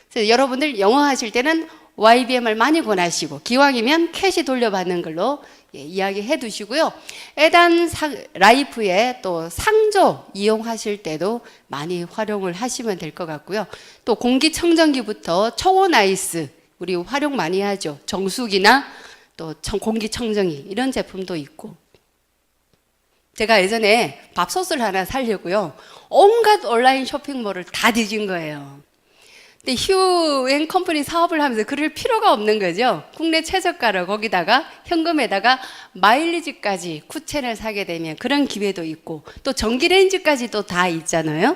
그래서 여러분들 영어 하실 때는 YBM을 많이 권하시고 기왕이면 캐시 돌려받는 걸로 이야기해 두시고요. 에단 라이프에 또 상조 이용하실 때도 많이 활용을 하시면 될 것 같고요. 또 공기청정기부터 초원 아이스 우리 활용 많이 하죠. 정수기나 또 공기청정기 이런 제품도 있고. 제가 예전에 밥솥을 하나 사려고요. 온갖 온라인 쇼핑몰을 다 뒤진 거예요. 근데 휴엔 컴퍼니 사업을 하면서 그럴 필요가 없는 거죠. 국내 최저가로 거기다가 현금에다가 마일리지까지 쿠첸을 사게 되면 그런 기회도 있고 또 전기레인지까지도 다 있잖아요.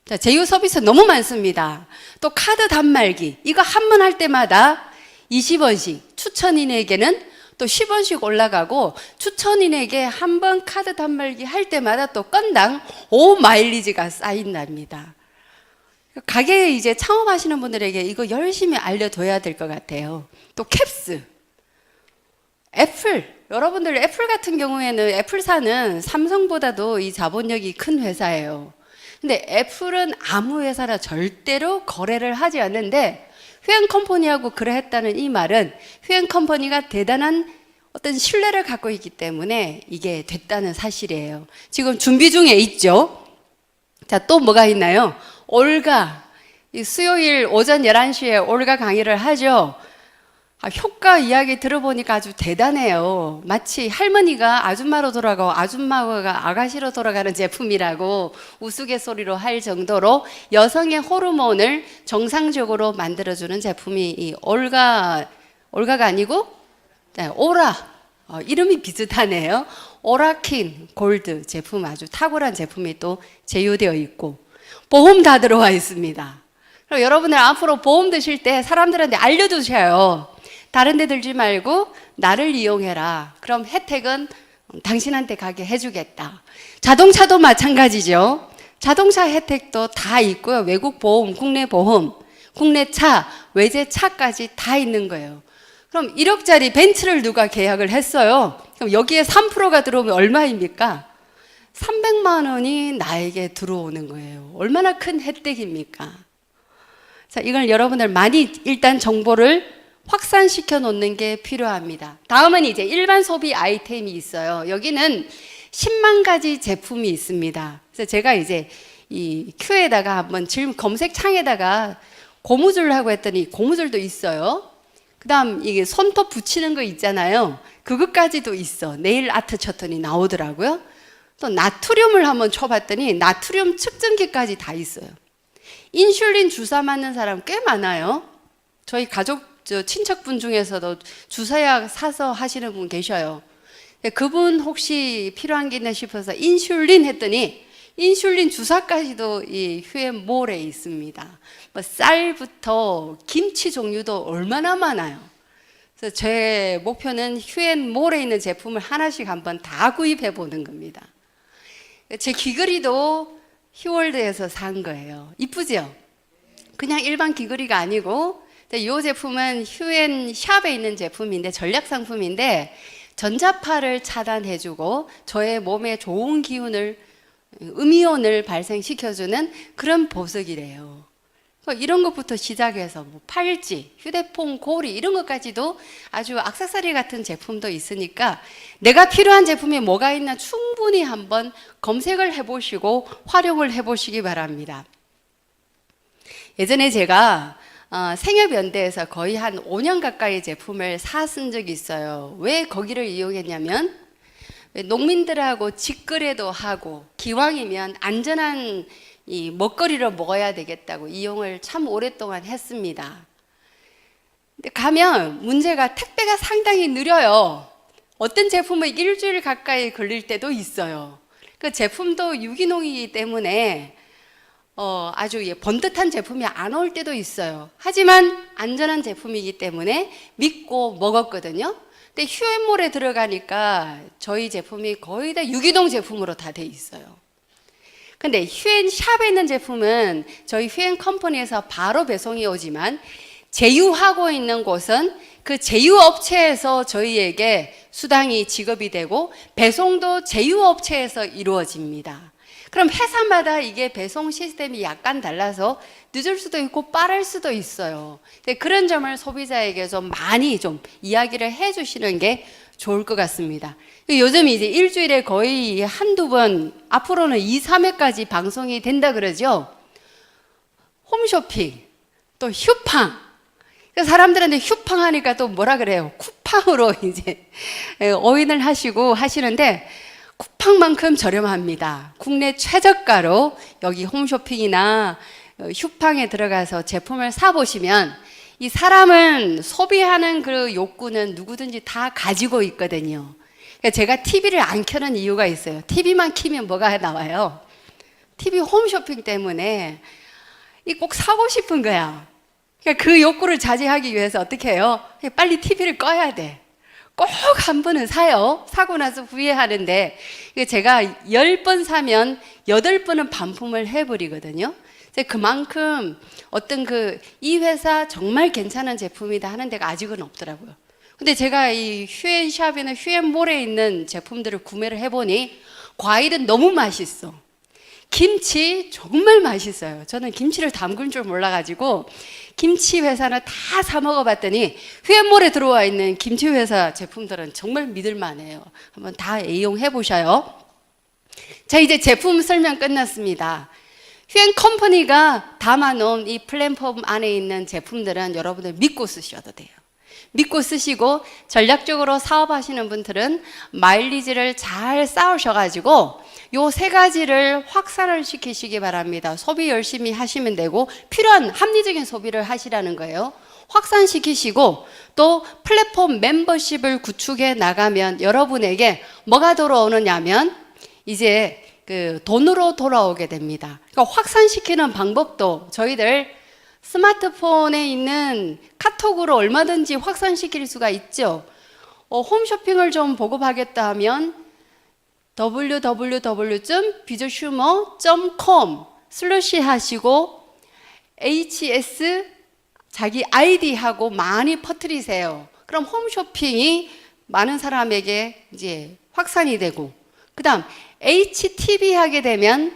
자, 제휴 서비스 너무 많습니다. 또 카드 단말기 이거 한 번 할 때마다 20원씩 추천인에게는 또 10원씩 올라가고 추천인에게 한 번 카드 단말기 할 때마다 또 건당 5마일리지가 쌓인답니다. 가게에 이제 창업하시는 분들에게 이거 열심히 알려둬야 될 것 같아요. 또 캡스, 애플. 여러분들 애플 같은 경우에는 애플사는 삼성보다도 이 자본력이 큰 회사예요. 근데 애플은 아무 회사나 절대로 거래를 하지 않는데 휴엔 컴퍼니하고 거래했다는 이 말은 휴엔 컴퍼니가 대단한 어떤 신뢰를 갖고 있기 때문에 이게 됐다는 사실이에요. 지금 준비 중에 있죠. 자, 또 뭐가 있나요? 올가, 수요일 오전 11시에 올가 강의를 하죠. 효과 이야기 들어보니까 아주 대단해요. 마치 할머니가 아줌마로 돌아가고 아줌마가 아가씨로 돌아가는 제품이라고 우스갯소리로 할 정도로 여성의 호르몬을 정상적으로 만들어주는 제품이 이 올가가 아니고 오라, 이름이 비슷하네요. 오라킨 골드 제품 아주 탁월한 제품이 또 제휴되어 있고 보험 다 들어와 있습니다. 그럼 여러분들 앞으로 보험 드실 때 사람들한테 알려두셔요. 다른 데 들지 말고 나를 이용해라. 그럼 혜택은 당신한테 가게 해주겠다. 자동차도 마찬가지죠. 자동차 혜택도 다 있고요. 외국 보험, 국내 보험, 국내 차, 외제 차까지 다 있는 거예요. 그럼 1억짜리 벤츠를 누가 계약을 했어요. 그럼 여기에 3%가 들어오면 얼마입니까? 300만 원이 나에게 들어오는 거예요. 얼마나 큰 혜택입니까? 자, 이걸 여러분들 많이 일단 정보를 확산시켜 놓는 게 필요합니다. 다음은 이제 일반 소비 아이템이 있어요. 여기는 10만 가지 제품이 있습니다. 그래서 제가 이제 이 큐에다가 한번 검색창에다가 고무줄 하고 했더니 고무줄도 있어요. 그 다음 이게 손톱 붙이는 거 있잖아요. 그것까지도 있어. 네일 아트 쳤더니 나오더라고요. 또 나트륨을 한번 쳐봤더니 나트륨 측정기까지 다 있어요. 인슐린 주사 맞는 사람 꽤 많아요. 저희 가족 친척분 중에서도 주사약 사서 하시는 분 계셔요. 그분 혹시 필요한 게 있나 싶어서 인슐린 했더니 인슐린 주사까지도 이 휴엔몰에 있습니다. 뭐 쌀부터 김치 종류도 얼마나 많아요. 그래서 제 목표는 휴엔몰에 있는 제품을 하나씩 한번 다 구입해 보는 겁니다. 제 귀걸이도 휴월드에서 산 거예요. 이쁘죠? 그냥 일반 귀걸이가 아니고 이 제품은 휴엔 샵에 있는 제품인데 전략 상품인데 전자파를 차단해주고 저의 몸에 좋은 기운을 음이온을 발생시켜주는 그런 보석이래요. 이런 것부터 시작해서 뭐 팔찌, 휴대폰, 고리 이런 것까지도 아주 액세서리 같은 제품도 있으니까 내가 필요한 제품이 뭐가 있나 충분히 한번 검색을 해보시고 활용을 해보시기 바랍니다. 예전에 제가 생협연대에서 거의 한 5년 가까이 제품을 사쓴 적이 있어요. 왜 거기를 이용했냐면 농민들하고 직거래도 하고 기왕이면 안전한 이 먹거리를 먹어야 되겠다고 이용을 참 오랫동안 했습니다. 근데 가면 문제가 택배가 상당히 느려요. 어떤 제품은 일주일 가까이 걸릴 때도 있어요. 그 제품도 유기농이기 때문에 아주 번듯한 제품이 안 올 때도 있어요. 하지만 안전한 제품이기 때문에 믿고 먹었거든요. 근데 휴앤몰에 들어가니까 저희 제품이 거의 다 유기농 제품으로 다 돼 있어요. 근데 휴앤샵에 있는 제품은 저희 휴앤컴퍼니에서 바로 배송이 오지만 제휴하고 있는 곳은 그 제휴업체에서 저희에게 수당이 지급이 되고 배송도 제휴업체에서 이루어집니다. 그럼 회사마다 이게 배송 시스템이 약간 달라서 늦을 수도 있고 빠를 수도 있어요. 근데 그런 점을 소비자에게 좀 많이 좀 이야기를 해 주시는 게 좋을 것 같습니다. 요즘 이제 일주일에 거의 한두 번, 앞으로는 2, 3회까지 방송이 된다 그러죠. 홈쇼핑, 또 휴팡. 사람들한테 휴팡 하니까 또 뭐라 그래요? 쿠팡으로 이제 오인을 하시고 하시는데 쿠팡만큼 저렴합니다. 국내 최저가로 여기 홈쇼핑이나 휴팡에 들어가서 제품을 사보시면 이 사람은 소비하는 그 욕구는 누구든지 다 가지고 있거든요. 그러니까 제가 TV를 안 켜는 이유가 있어요. TV만 켜면 뭐가 나와요? TV 홈쇼핑 때문에 이 꼭 사고 싶은 거야. 그러니까 그 욕구를 자제하기 위해서 어떻게 해요? 빨리 TV를 꺼야 돼. 꼭 한 번은 사요. 사고 나서 후회하는데 제가 10번 사면 8번은 반품을 해버리거든요. 그만큼 어떤 이 회사 정말 괜찮은 제품이다 하는 데가 아직은 없더라고요. 근데 제가 이 휴앤샵이나 휴앤몰에 있는 제품들을 구매를 해보니 과일은 너무 맛있어. 김치 정말 맛있어요. 저는 김치를 담글 줄 몰라가지고 김치 회사는 다 사 먹어봤더니 휴앤몰에 들어와 있는 김치 회사 제품들은 정말 믿을만해요. 한번 다 이용해 보셔요. 자, 이제 제품 설명 끝났습니다. 휴앤컴퍼니가 담아놓은 이 플랫폼 안에 있는 제품들은 여러분들 믿고 쓰셔도 돼요. 믿고 쓰시고 전략적으로 사업하시는 분들은 마일리지를 잘 쌓으셔가지고 요 세 가지를 확산을 시키시기 바랍니다. 소비 열심히 하시면 되고 필요한 합리적인 소비를 하시라는 거예요. 확산시키시고 또 플랫폼 멤버십을 구축해 나가면 여러분에게 뭐가 돌아오느냐면 이제 돈으로 돌아오게 됩니다. 그러니까 확산시키는 방법도 저희들 스마트폰에 있는 카톡으로 얼마든지 확산시킬 수가 있죠. 홈쇼핑을 좀 보급하겠다 하면 www.비조슈머.com 슬래시 하시고 hs 자기 아이디하고 많이 퍼뜨리세요. 그럼 홈쇼핑이 많은 사람에게 이제 확산이 되고, 그 다음 HTV 하게 되면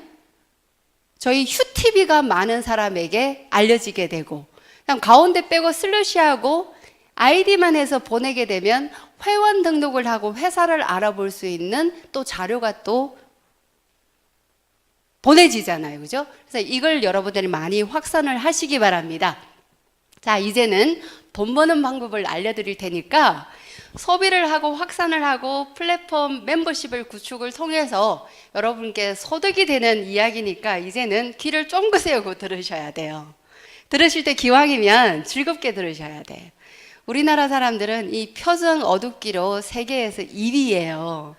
저희 휴TV가 많은 사람에게 알려지게 되고, 그다음 가운데 빼고 슬래시하고 아이디만 해서 보내게 되면 회원 등록을 하고 회사를 알아볼 수 있는 또 자료가 또 보내지잖아요. 그죠? 그래서 이걸 여러분들이 많이 확산을 하시기 바랍니다. 자, 이제는 돈 버는 방법을 알려드릴 테니까 소비를 하고 확산을 하고 플랫폼 멤버십을 구축을 통해서 여러분께 소득이 되는 이야기니까 이제는 귀를 쫑긋 세우고 들으셔야 돼요. 들으실 때 기왕이면 즐겁게 들으셔야 돼. 우리나라 사람들은 이 표정 어둡기로 세계에서 1위예요.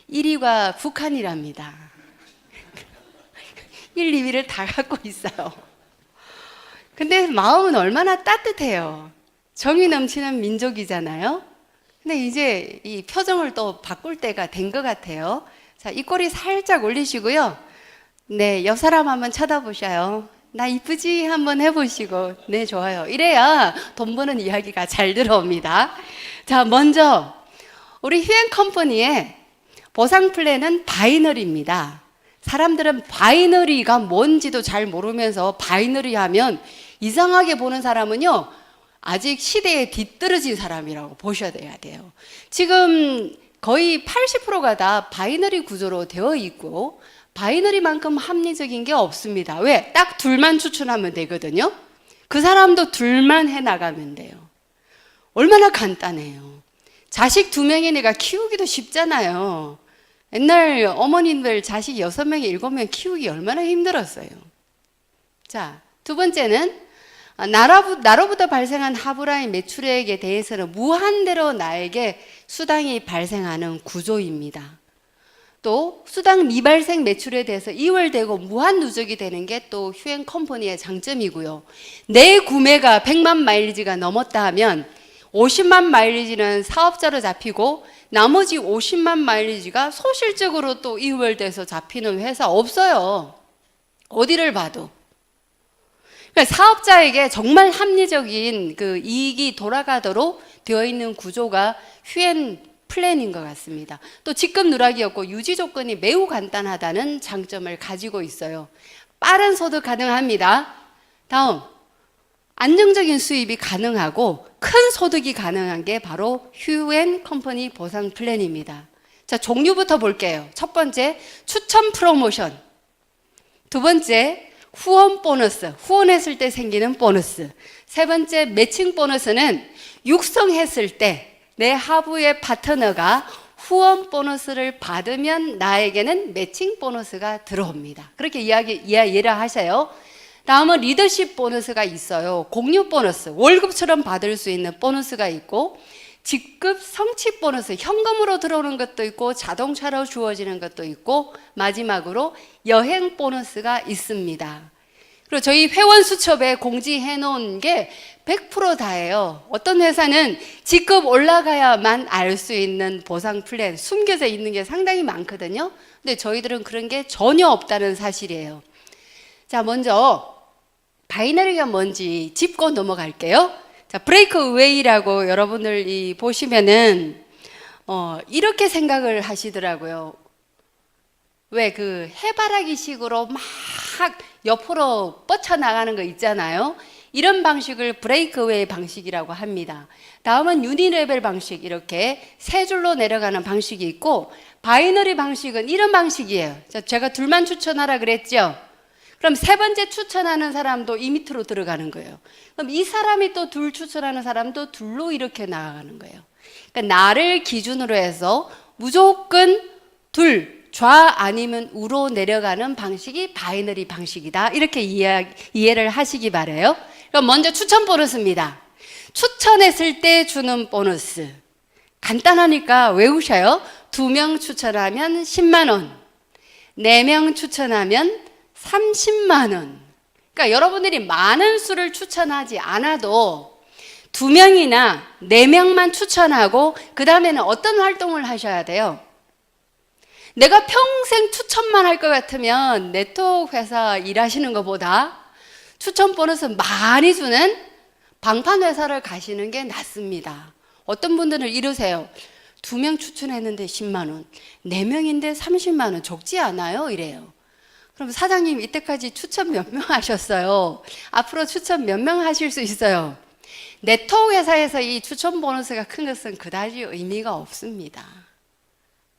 1위가 북한이랍니다. 1, 2위를 다 갖고 있어요. 근데 마음은 얼마나 따뜻해요. 정이 넘치는 민족이잖아요. 근데 이제 이 표정을 또 바꿀 때가 된 것 같아요. 자, 입꼬리 살짝 올리시고요. 네, 옆 사람 한번 쳐다보셔요. 나 이쁘지? 한번 해보시고. 네, 좋아요. 이래야 돈 버는 이야기가 잘 들어옵니다. 자, 먼저 우리 휴앤컴퍼니의 보상 플랜은 바이너리입니다. 사람들은 바이너리가 뭔지도 잘 모르면서 바이너리 하면 이상하게 보는 사람은요, 아직 시대에 뒤떨어진 사람이라고 보셔야 돼요. 지금 거의 80%가 다 바이너리 구조로 되어 있고 바이너리만큼 합리적인 게 없습니다. 왜? 딱 둘만 추천하면 되거든요. 그 사람도 둘만 해나가면 돼요. 얼마나 간단해요. 자식 2명이니까 키우기도 쉽잖아요. 옛날 어머님들 자식 6명, 7명 키우기 얼마나 힘들었어요. 자, 두 번째는 나로부터 발생한 하부라인 매출액에 대해서는 무한대로 나에게 수당이 발생하는 구조입니다. 또 수당 미발생 매출에 대해서 이월되고 무한 누적이 되는 게 또 휴행 컴퍼니의 장점이고요. 내 구매가 100만 마일리지가 넘었다 하면 50만 마일리지는 사업자로 잡히고 나머지 50만 마일리지가 소실적으로 또 이월돼서 잡히는 회사 없어요. 어디를 봐도. 그러니까 사업자에게 정말 합리적인 그 이익이 돌아가도록 되어 있는 구조가 휴엔 플랜인 것 같습니다. 또 직급 누락이었고 유지 조건이 매우 간단하다는 장점을 가지고 있어요. 빠른 소득 가능합니다. 다음, 안정적인 수입이 가능하고 큰 소득이 가능한 게 바로 휴엔 컴퍼니 보상 플랜입니다. 자, 종류부터 볼게요. 첫 번째, 추천 프로모션. 두 번째, 후원 보너스. 후원했을 때 생기는 보너스. 세 번째, 매칭 보너스는 육성했을 때 내 하부의 파트너가 후원 보너스를 받으면 나에게는 매칭 보너스가 들어옵니다. 그렇게 이해를 하셔요. 다음은 리더십 보너스가 있어요. 공유 보너스, 월급처럼 받을 수 있는 보너스가 있고, 직급 성취 보너스, 현금으로 들어오는 것도 있고 자동차로 주어지는 것도 있고, 마지막으로 여행 보너스가 있습니다. 그리고 저희 회원 수첩에 공지해 놓은 게 100% 다예요. 어떤 회사는 직급 올라가야만 알 수 있는 보상 플랜 숨겨져 있는 게 상당히 많거든요. 근데 저희들은 그런 게 전혀 없다는 사실이에요. 자, 먼저 바이너리가 뭔지 짚고 넘어갈게요. 자, 브레이크웨이라고 여러분들 보시면은 이렇게 생각을 하시더라고요. 왜 그 해바라기 식으로 막 옆으로 뻗쳐나가는 거 있잖아요. 이런 방식을 브레이크웨이 방식이라고 합니다. 다음은 유니레벨 방식, 이렇게 세 줄로 내려가는 방식이 있고, 바이너리 방식은 이런 방식이에요. 제가 둘만 추천하라 그랬죠. 그럼 세 번째 추천하는 사람도 이 밑으로 들어가는 거예요. 그럼 이 사람이 또 둘 추천하는 사람도 둘로 이렇게 나아가는 거예요. 그러니까 나를 기준으로 해서 무조건 둘, 좌 아니면 우로 내려가는 방식이 바이너리 방식이다. 이렇게 이해를 하시기 바라요. 그럼 먼저 추천 보너스입니다. 추천했을 때 주는 보너스. 간단하니까 외우셔요. 2명 추천하면 10만 원, 4명 추천하면 30만 원. 그러니까 여러분들이 많은 수를 추천하지 않아도 2명이나 4명만 추천하고 그 다음에는 어떤 활동을 하셔야 돼요? 내가 평생 추천만 할 것 같으면 네트워크 회사 일하시는 것보다 추천 보너스 많이 주는 방판 회사를 가시는 게 낫습니다. 어떤 분들은 이러세요. 2명 추천했는데 10만 원, 4명인데 30만 원 적지 않아요? 이래요. 그럼 사장님 이때까지 추천 몇 명 하셨어요? 앞으로 추천 몇 명 하실 수 있어요? 네트워크 회사에서 이 추천 보너스가 큰 것은 그다지 의미가 없습니다.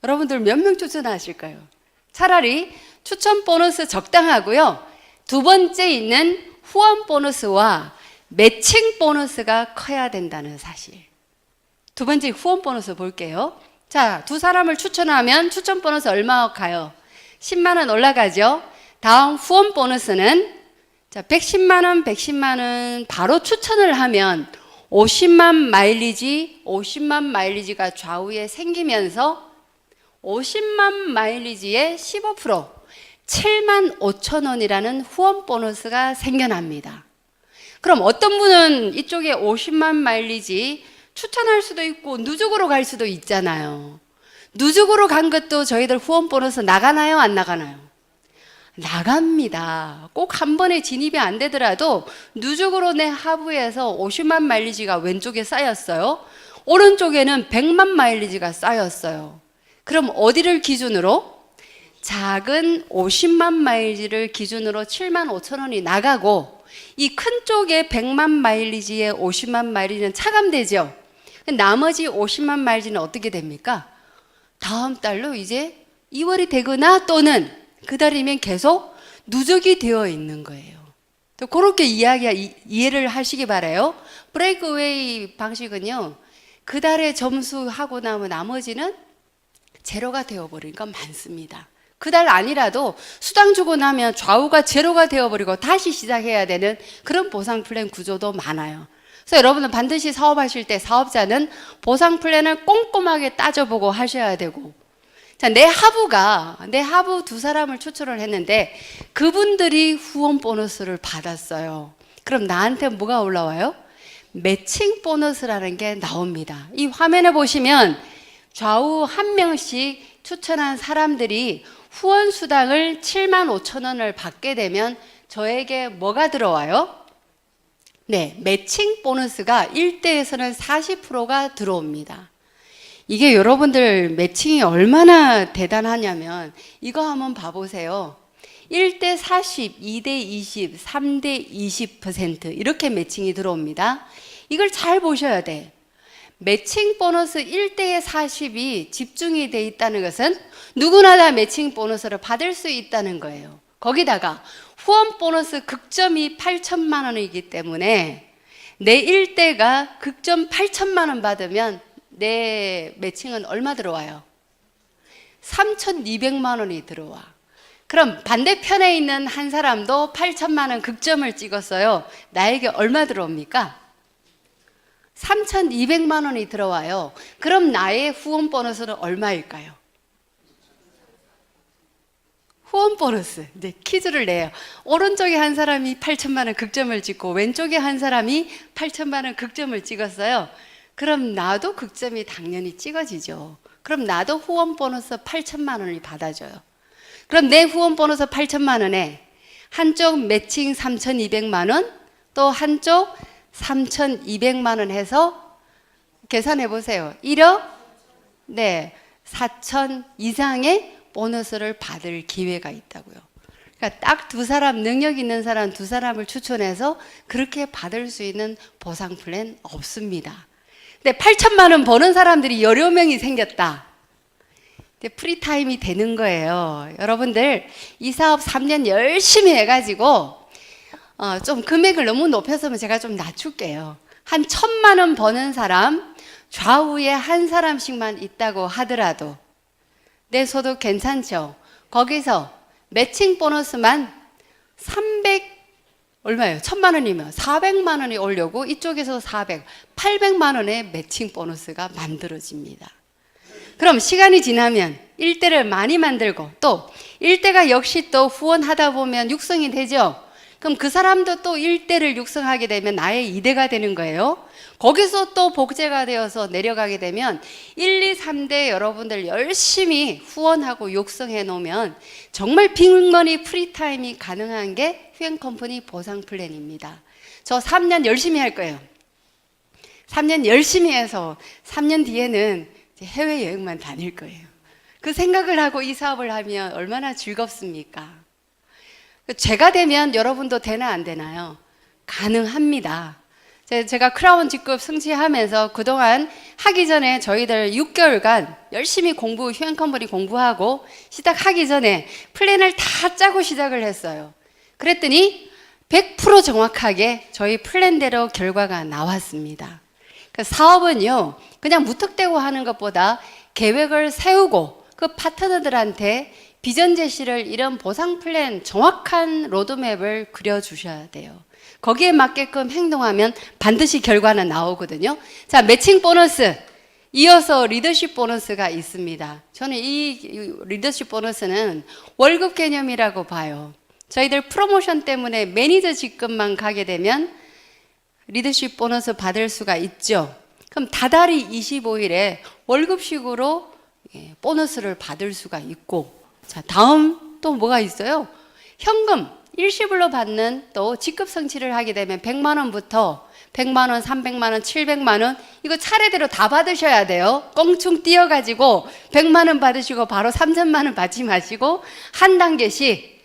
여러분들 몇 명 추천하실까요? 차라리 추천 보너스 적당하고요. 두 번째 있는 후원 보너스와 매칭 보너스가 커야 된다는 사실. 두 번째 후원 보너스 볼게요. 자, 두 사람을 추천하면 추천 보너스 얼마 가요? 10만 원 올라가죠. 다음 후원 보너스는 자, 110만 원, 110만 원 바로 추천을 하면 50만 마일리지가 좌우에 생기면서 50만 마일리지의 15%, 7만 5천 원이라는 후원 보너스가 생겨납니다. 그럼 어떤 분은 이쪽에 50만 마일리지 추천할 수도 있고 누적으로 갈 수도 있잖아요. 누적으로 간 것도 저희들 후원 보너스 나가나요? 안 나가나요? 나갑니다. 꼭 한 번에 진입이 안 되더라도 누적으로 내 하부에서 50만 마일리지가 왼쪽에 쌓였어요. 오른쪽에는 100만 마일리지가 쌓였어요. 그럼 어디를 기준으로? 작은 50만 마일리지를 기준으로 7만 5천 원이 나가고 이 큰 쪽에 100만 마일리지에 50만 마일리지는 차감되죠. 나머지 50만 마일리지는 어떻게 됩니까? 다음 달로 이제 2월이 되거나 또는 그 달이면 계속 누적이 되어 있는 거예요. 또 그렇게 이해를 하시기 바라요. 브레이크웨이 방식은요, 그 달에 점수하고 나면 나머지는 제로가 되어버리니까 많습니다. 그달 아니라도 수당 주고 나면 좌우가 제로가 되어버리고 다시 시작해야 되는 그런 보상 플랜 구조도 많아요. 그래서 여러분은 반드시 사업하실 때 사업자는 보상 플랜을 꼼꼼하게 따져보고 하셔야 되고, 자, 내 하부 두 사람을 추천을 했는데 그분들이 후원 보너스를 받았어요. 그럼 나한테 뭐가 올라와요? 매칭 보너스라는 게 나옵니다. 이 화면에 보시면 좌우 한 명씩 추천한 사람들이 후원 수당을 75,000원을 받게 되면 저에게 뭐가 들어와요? 네, 매칭 보너스가 1대에서는 40%가 들어옵니다. 이게 여러분들 매칭이 얼마나 대단하냐면 이거 한번 봐보세요. 1대 40, 2대 20, 3대 20% 이렇게 매칭이 들어옵니다. 이걸 잘 보셔야 돼. 매칭 보너스 1대의 40이 집중이 돼 있다는 것은 누구나 다 매칭 보너스를 받을 수 있다는 거예요. 거기다가 후원 보너스 극점이 8천만 원이기 때문에 내 1대가 극점 8천만 원 받으면 내 매칭은 얼마 들어와요? 3,200만 원이 들어와. 그럼 반대편에 있는 한 사람도 8천만 원 극점을 찍었어요. 나에게 얼마 들어옵니까? 3,200만 원이 들어와요. 그럼 나의 후원 보너스는 얼마일까요? 후원 보너스. 이제 퀴즈를 내요. 오른쪽에 한 사람이 8천만 원 극점을 찍고 왼쪽에 한 사람이 8천만 원 극점을 찍었어요. 그럼 나도 극점이 당연히 찍어지죠. 그럼 나도 후원 보너스 8천만 원을 받아줘요. 그럼 내 후원 보너스 8천만 원에 한쪽 매칭 3,200만 원, 또 한쪽 3,200만 원 해서 계산해 보세요. 1억? 네, 4천 이상의 보너스를 받을 기회가 있다고요. 그러니까 딱 두 사람, 능력 있는 사람 두 사람을 추천해서 그렇게 받을 수 있는 보상 플랜 없습니다. 근데 8천만 원 버는 사람들이 여러 명이 생겼다. 프리타임이 되는 거예요. 여러분들 이 사업 3년 열심히 해가지고 좀 금액을 너무 높였으면 제가 좀 낮출게요. 한 1,000만 원 버는 사람 좌우에 한 사람씩만 있다고 하더라도 내 소득 괜찮죠? 거기서 매칭 보너스만 300 얼마예요? 1,000만 원이면 400만 원이 오려고 이쪽에서 400, 800만 원의 매칭 보너스가 만들어집니다. 그럼 시간이 지나면 1대를 많이 만들고 또 1대가 역시 또 후원하다 보면 육성이 되죠? 그럼 그 사람도 또 1대를 육성하게 되면 나의 2대가 되는 거예요. 거기서 또 복제가 되어서 내려가게 되면 1, 2, 3대 여러분들 열심히 후원하고 육성해 놓으면 정말 빅머니 프리타임이 가능한 게 휴행컴퍼니 보상 플랜입니다. 저 3년 열심히 할 거예요. 3년 열심히 해서 3년 뒤에는 해외여행만 다닐 거예요. 그 생각을 하고 이 사업을 하면 얼마나 즐겁습니까? 제가 되면 여러분도 되나 안 되나요? 가능합니다. 제가 크라운 직급 승시하면서 그동안 하기 전에 저희들 6개월간 열심히 휴행컴퍼니 공부하고 시작하기 전에 플랜을 다 짜고 시작을 했어요. 그랬더니 100% 정확하게 저희 플랜대로 결과가 나왔습니다. 그 사업은요, 그냥 무턱대고 하는 것보다 계획을 세우고 그 파트너들한테 비전 제시를 이런 보상 플랜 정확한 로드맵을 그려주셔야 돼요. 거기에 맞게끔 행동하면 반드시 결과는 나오거든요. 자, 매칭 보너스. 이어서 리더십 보너스가 있습니다. 저는 이 리더십 보너스는 월급 개념이라고 봐요. 저희들 프로모션 때문에 매니저 직급만 가게 되면 리더십 보너스 받을 수가 있죠. 그럼 다달이 25일에 월급식으로 보너스를 받을 수가 있고, 자, 다음 또 뭐가 있어요? 현금 일시불로 받는 또 직급 성취를 하게 되면 100만 원부터 100만 원, 300만 원, 700만 원 이거 차례대로 다 받으셔야 돼요. 껑충 뛰어가지고 100만 원 받으시고 바로 3천만 원 받지 마시고 한 단계씩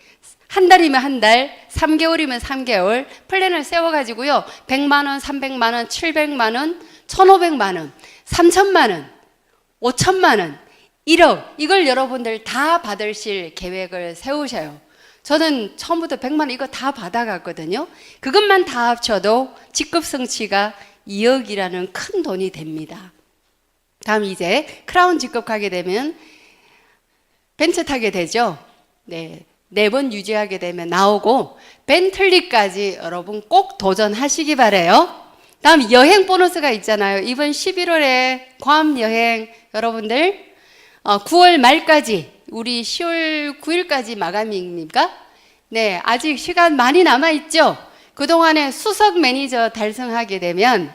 한 달이면 한 달, 3개월이면 3개월 플랜을 세워가지고요. 100만 원, 300만 원, 700만 원, 1,500만 원, 3천만 원, 5천만 원, 1억 이걸 여러분들 다 받으실 계획을 세우셔요. 저는 처음부터 100만 원 이거 다 받아갔거든요. 그것만 다 합쳐도 직급 성취가 2억이라는 큰 돈이 됩니다. 다음 이제 크라운 직급 가게 되면 벤츠 타게 되죠. 네, 4번 유지하게 되면 나오고 벤틀리까지 여러분 꼭 도전하시기 바래요. 다음 여행 보너스가 있잖아요. 이번 11월에 괌 여행 여러분들 9월 말까지 우리 10월 9일까지 마감입니까? 네, 아직 시간 많이 남아있죠? 그동안에 수석 매니저 달성하게 되면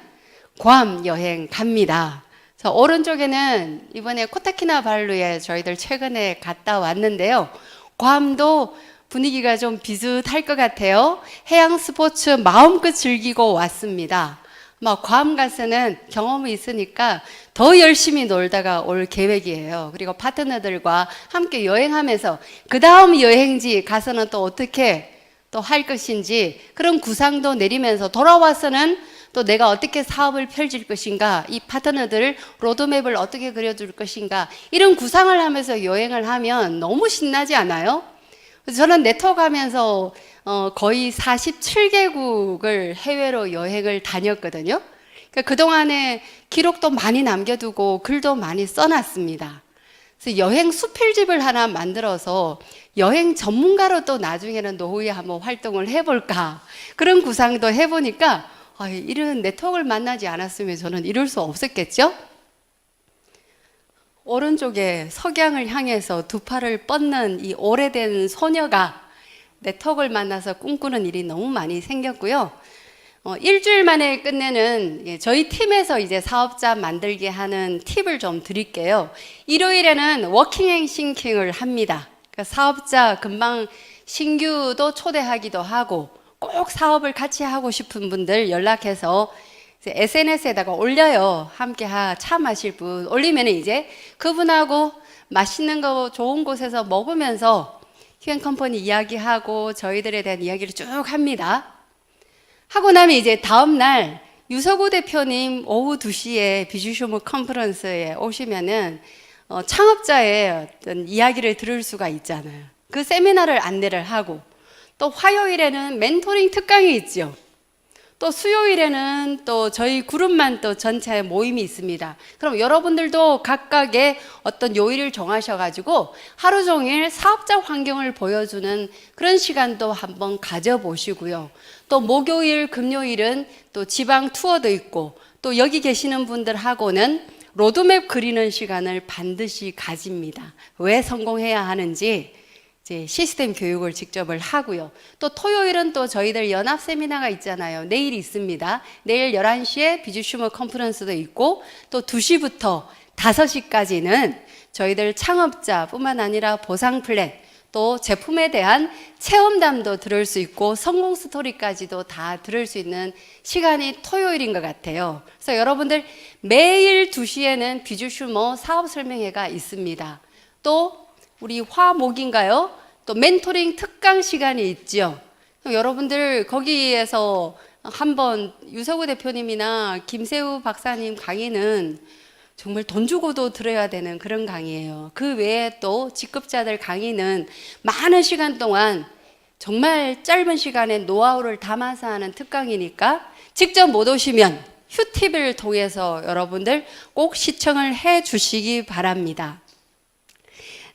괌 여행 갑니다. 그래서 오른쪽에는 이번에 코타키나발루에 저희들 최근에 갔다 왔는데요. 괌도 분위기가 좀 비슷할 것 같아요. 해양 스포츠 마음껏 즐기고 왔습니다. 괌 가서는 경험이 있으니까 더 열심히 놀다가 올 계획이에요. 그리고 파트너들과 함께 여행하면서 그 다음 여행지 가서는 또 어떻게 또 할 것인지 그런 구상도 내리면서 돌아와서는 또 내가 어떻게 사업을 펼칠 것인가, 이 파트너들 로드맵을 어떻게 그려줄 것인가, 이런 구상을 하면서 여행을 하면 너무 신나지 않아요? 그래서 저는 네트워크 하면서 거의 47개국을 해외로 여행을 다녔거든요. 그러니까 그동안에 기록도 많이 남겨두고 글도 많이 써놨습니다. 그래서 여행 수필집을 하나 만들어서 여행 전문가로 또 나중에는 노후에 한번 활동을 해볼까, 그런 구상도 해보니까 이런 네트워크를 만나지 않았으면 저는 이룰 수 없었겠죠? 오른쪽에 석양을 향해서 두 팔을 뻗는 이 오래된 소녀가 네트워크를 만나서 꿈꾸는 일이 너무 많이 생겼고요. 일주일 만에 끝내는 저희 팀에서 이제 사업자 만들게 하는 팁을 좀 드릴게요. 일요일에는 워킹 앤 싱킹을 합니다. 그러니까 사업자 금방 신규도 초대하기도 하고 꼭 사업을 같이 하고 싶은 분들 연락해서 SNS에다가 올려요. 함께 차 마실 분 올리면 이제 그분하고 맛있는 거 좋은 곳에서 먹으면서 휴앤컴퍼니 이야기하고 저희들에 대한 이야기를 쭉 합니다. 하고 나면 이제 다음날 유서구 대표님 오후 2시에 비주쇼머 컨퍼런스에 오시면은 창업자의 어떤 이야기를 들을 수가 있잖아요. 그 세미나를 안내를 하고, 또 화요일에는 멘토링 특강이 있죠. 또 수요일에는 또 저희 그룹만 또 전체 모임이 있습니다. 그럼 여러분들도 각각의 어떤 요일을 정하셔가지고 하루 종일 사업자 환경을 보여주는 그런 시간도 한번 가져보시고요. 또 목요일, 금요일은 또 지방 투어도 있고, 또 여기 계시는 분들하고는 로드맵 그리는 시간을 반드시 가집니다. 왜 성공해야 하는지 시스템 교육을 직접 하고요. 또 토요일은 또 저희들 연합 세미나가 있잖아요. 내일 있습니다. 내일 11시에 비주슈머 컨퍼런스도 있고, 또 2시부터 5시까지는 저희들 창업자뿐만 아니라 보상 플랜, 또 제품에 대한 체험담도 들을 수 있고 성공 스토리까지도 다 들을 수 있는 시간이 토요일인 것 같아요. 그래서 여러분들 매일 2시에는 비주슈머 사업 설명회가 있습니다. 또 우리 화목인가요? 또 멘토링 특강 시간이 있죠. 여러분들 거기에서 한번 유서구 대표님이나 김세우 박사님 강의는 정말 돈 주고도 들어야 되는 그런 강의예요. 그 외에 또 직급자들 강의는 많은 시간 동안 정말 짧은 시간에 노하우를 담아서 하는 특강이니까 직접 못 오시면 휴팁을 통해서 여러분들 꼭 시청을 해 주시기 바랍니다.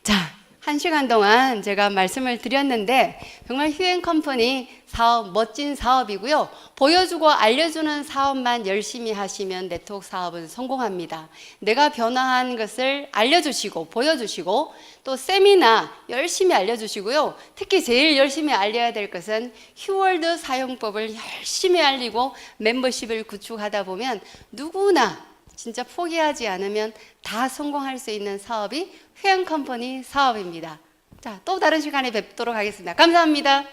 자, 1시간 동안 제가 말씀을 드렸는데 정말 휴앤컴퍼니 사업 멋진 사업이고요. 보여주고 알려주는 사업만 열심히 하시면 네트워크 사업은 성공합니다. 내가 변화한 것을 알려주시고 보여주시고, 또 세미나 열심히 알려주시고요. 특히 제일 열심히 알려야 될 것은 휴월드 사용법을 열심히 알리고 멤버십을 구축하다 보면 누구나 진짜 포기하지 않으면 다 성공할 수 있는 사업이 휴앤컴퍼니 사업입니다. 자, 또 다른 시간에 뵙도록 하겠습니다. 감사합니다.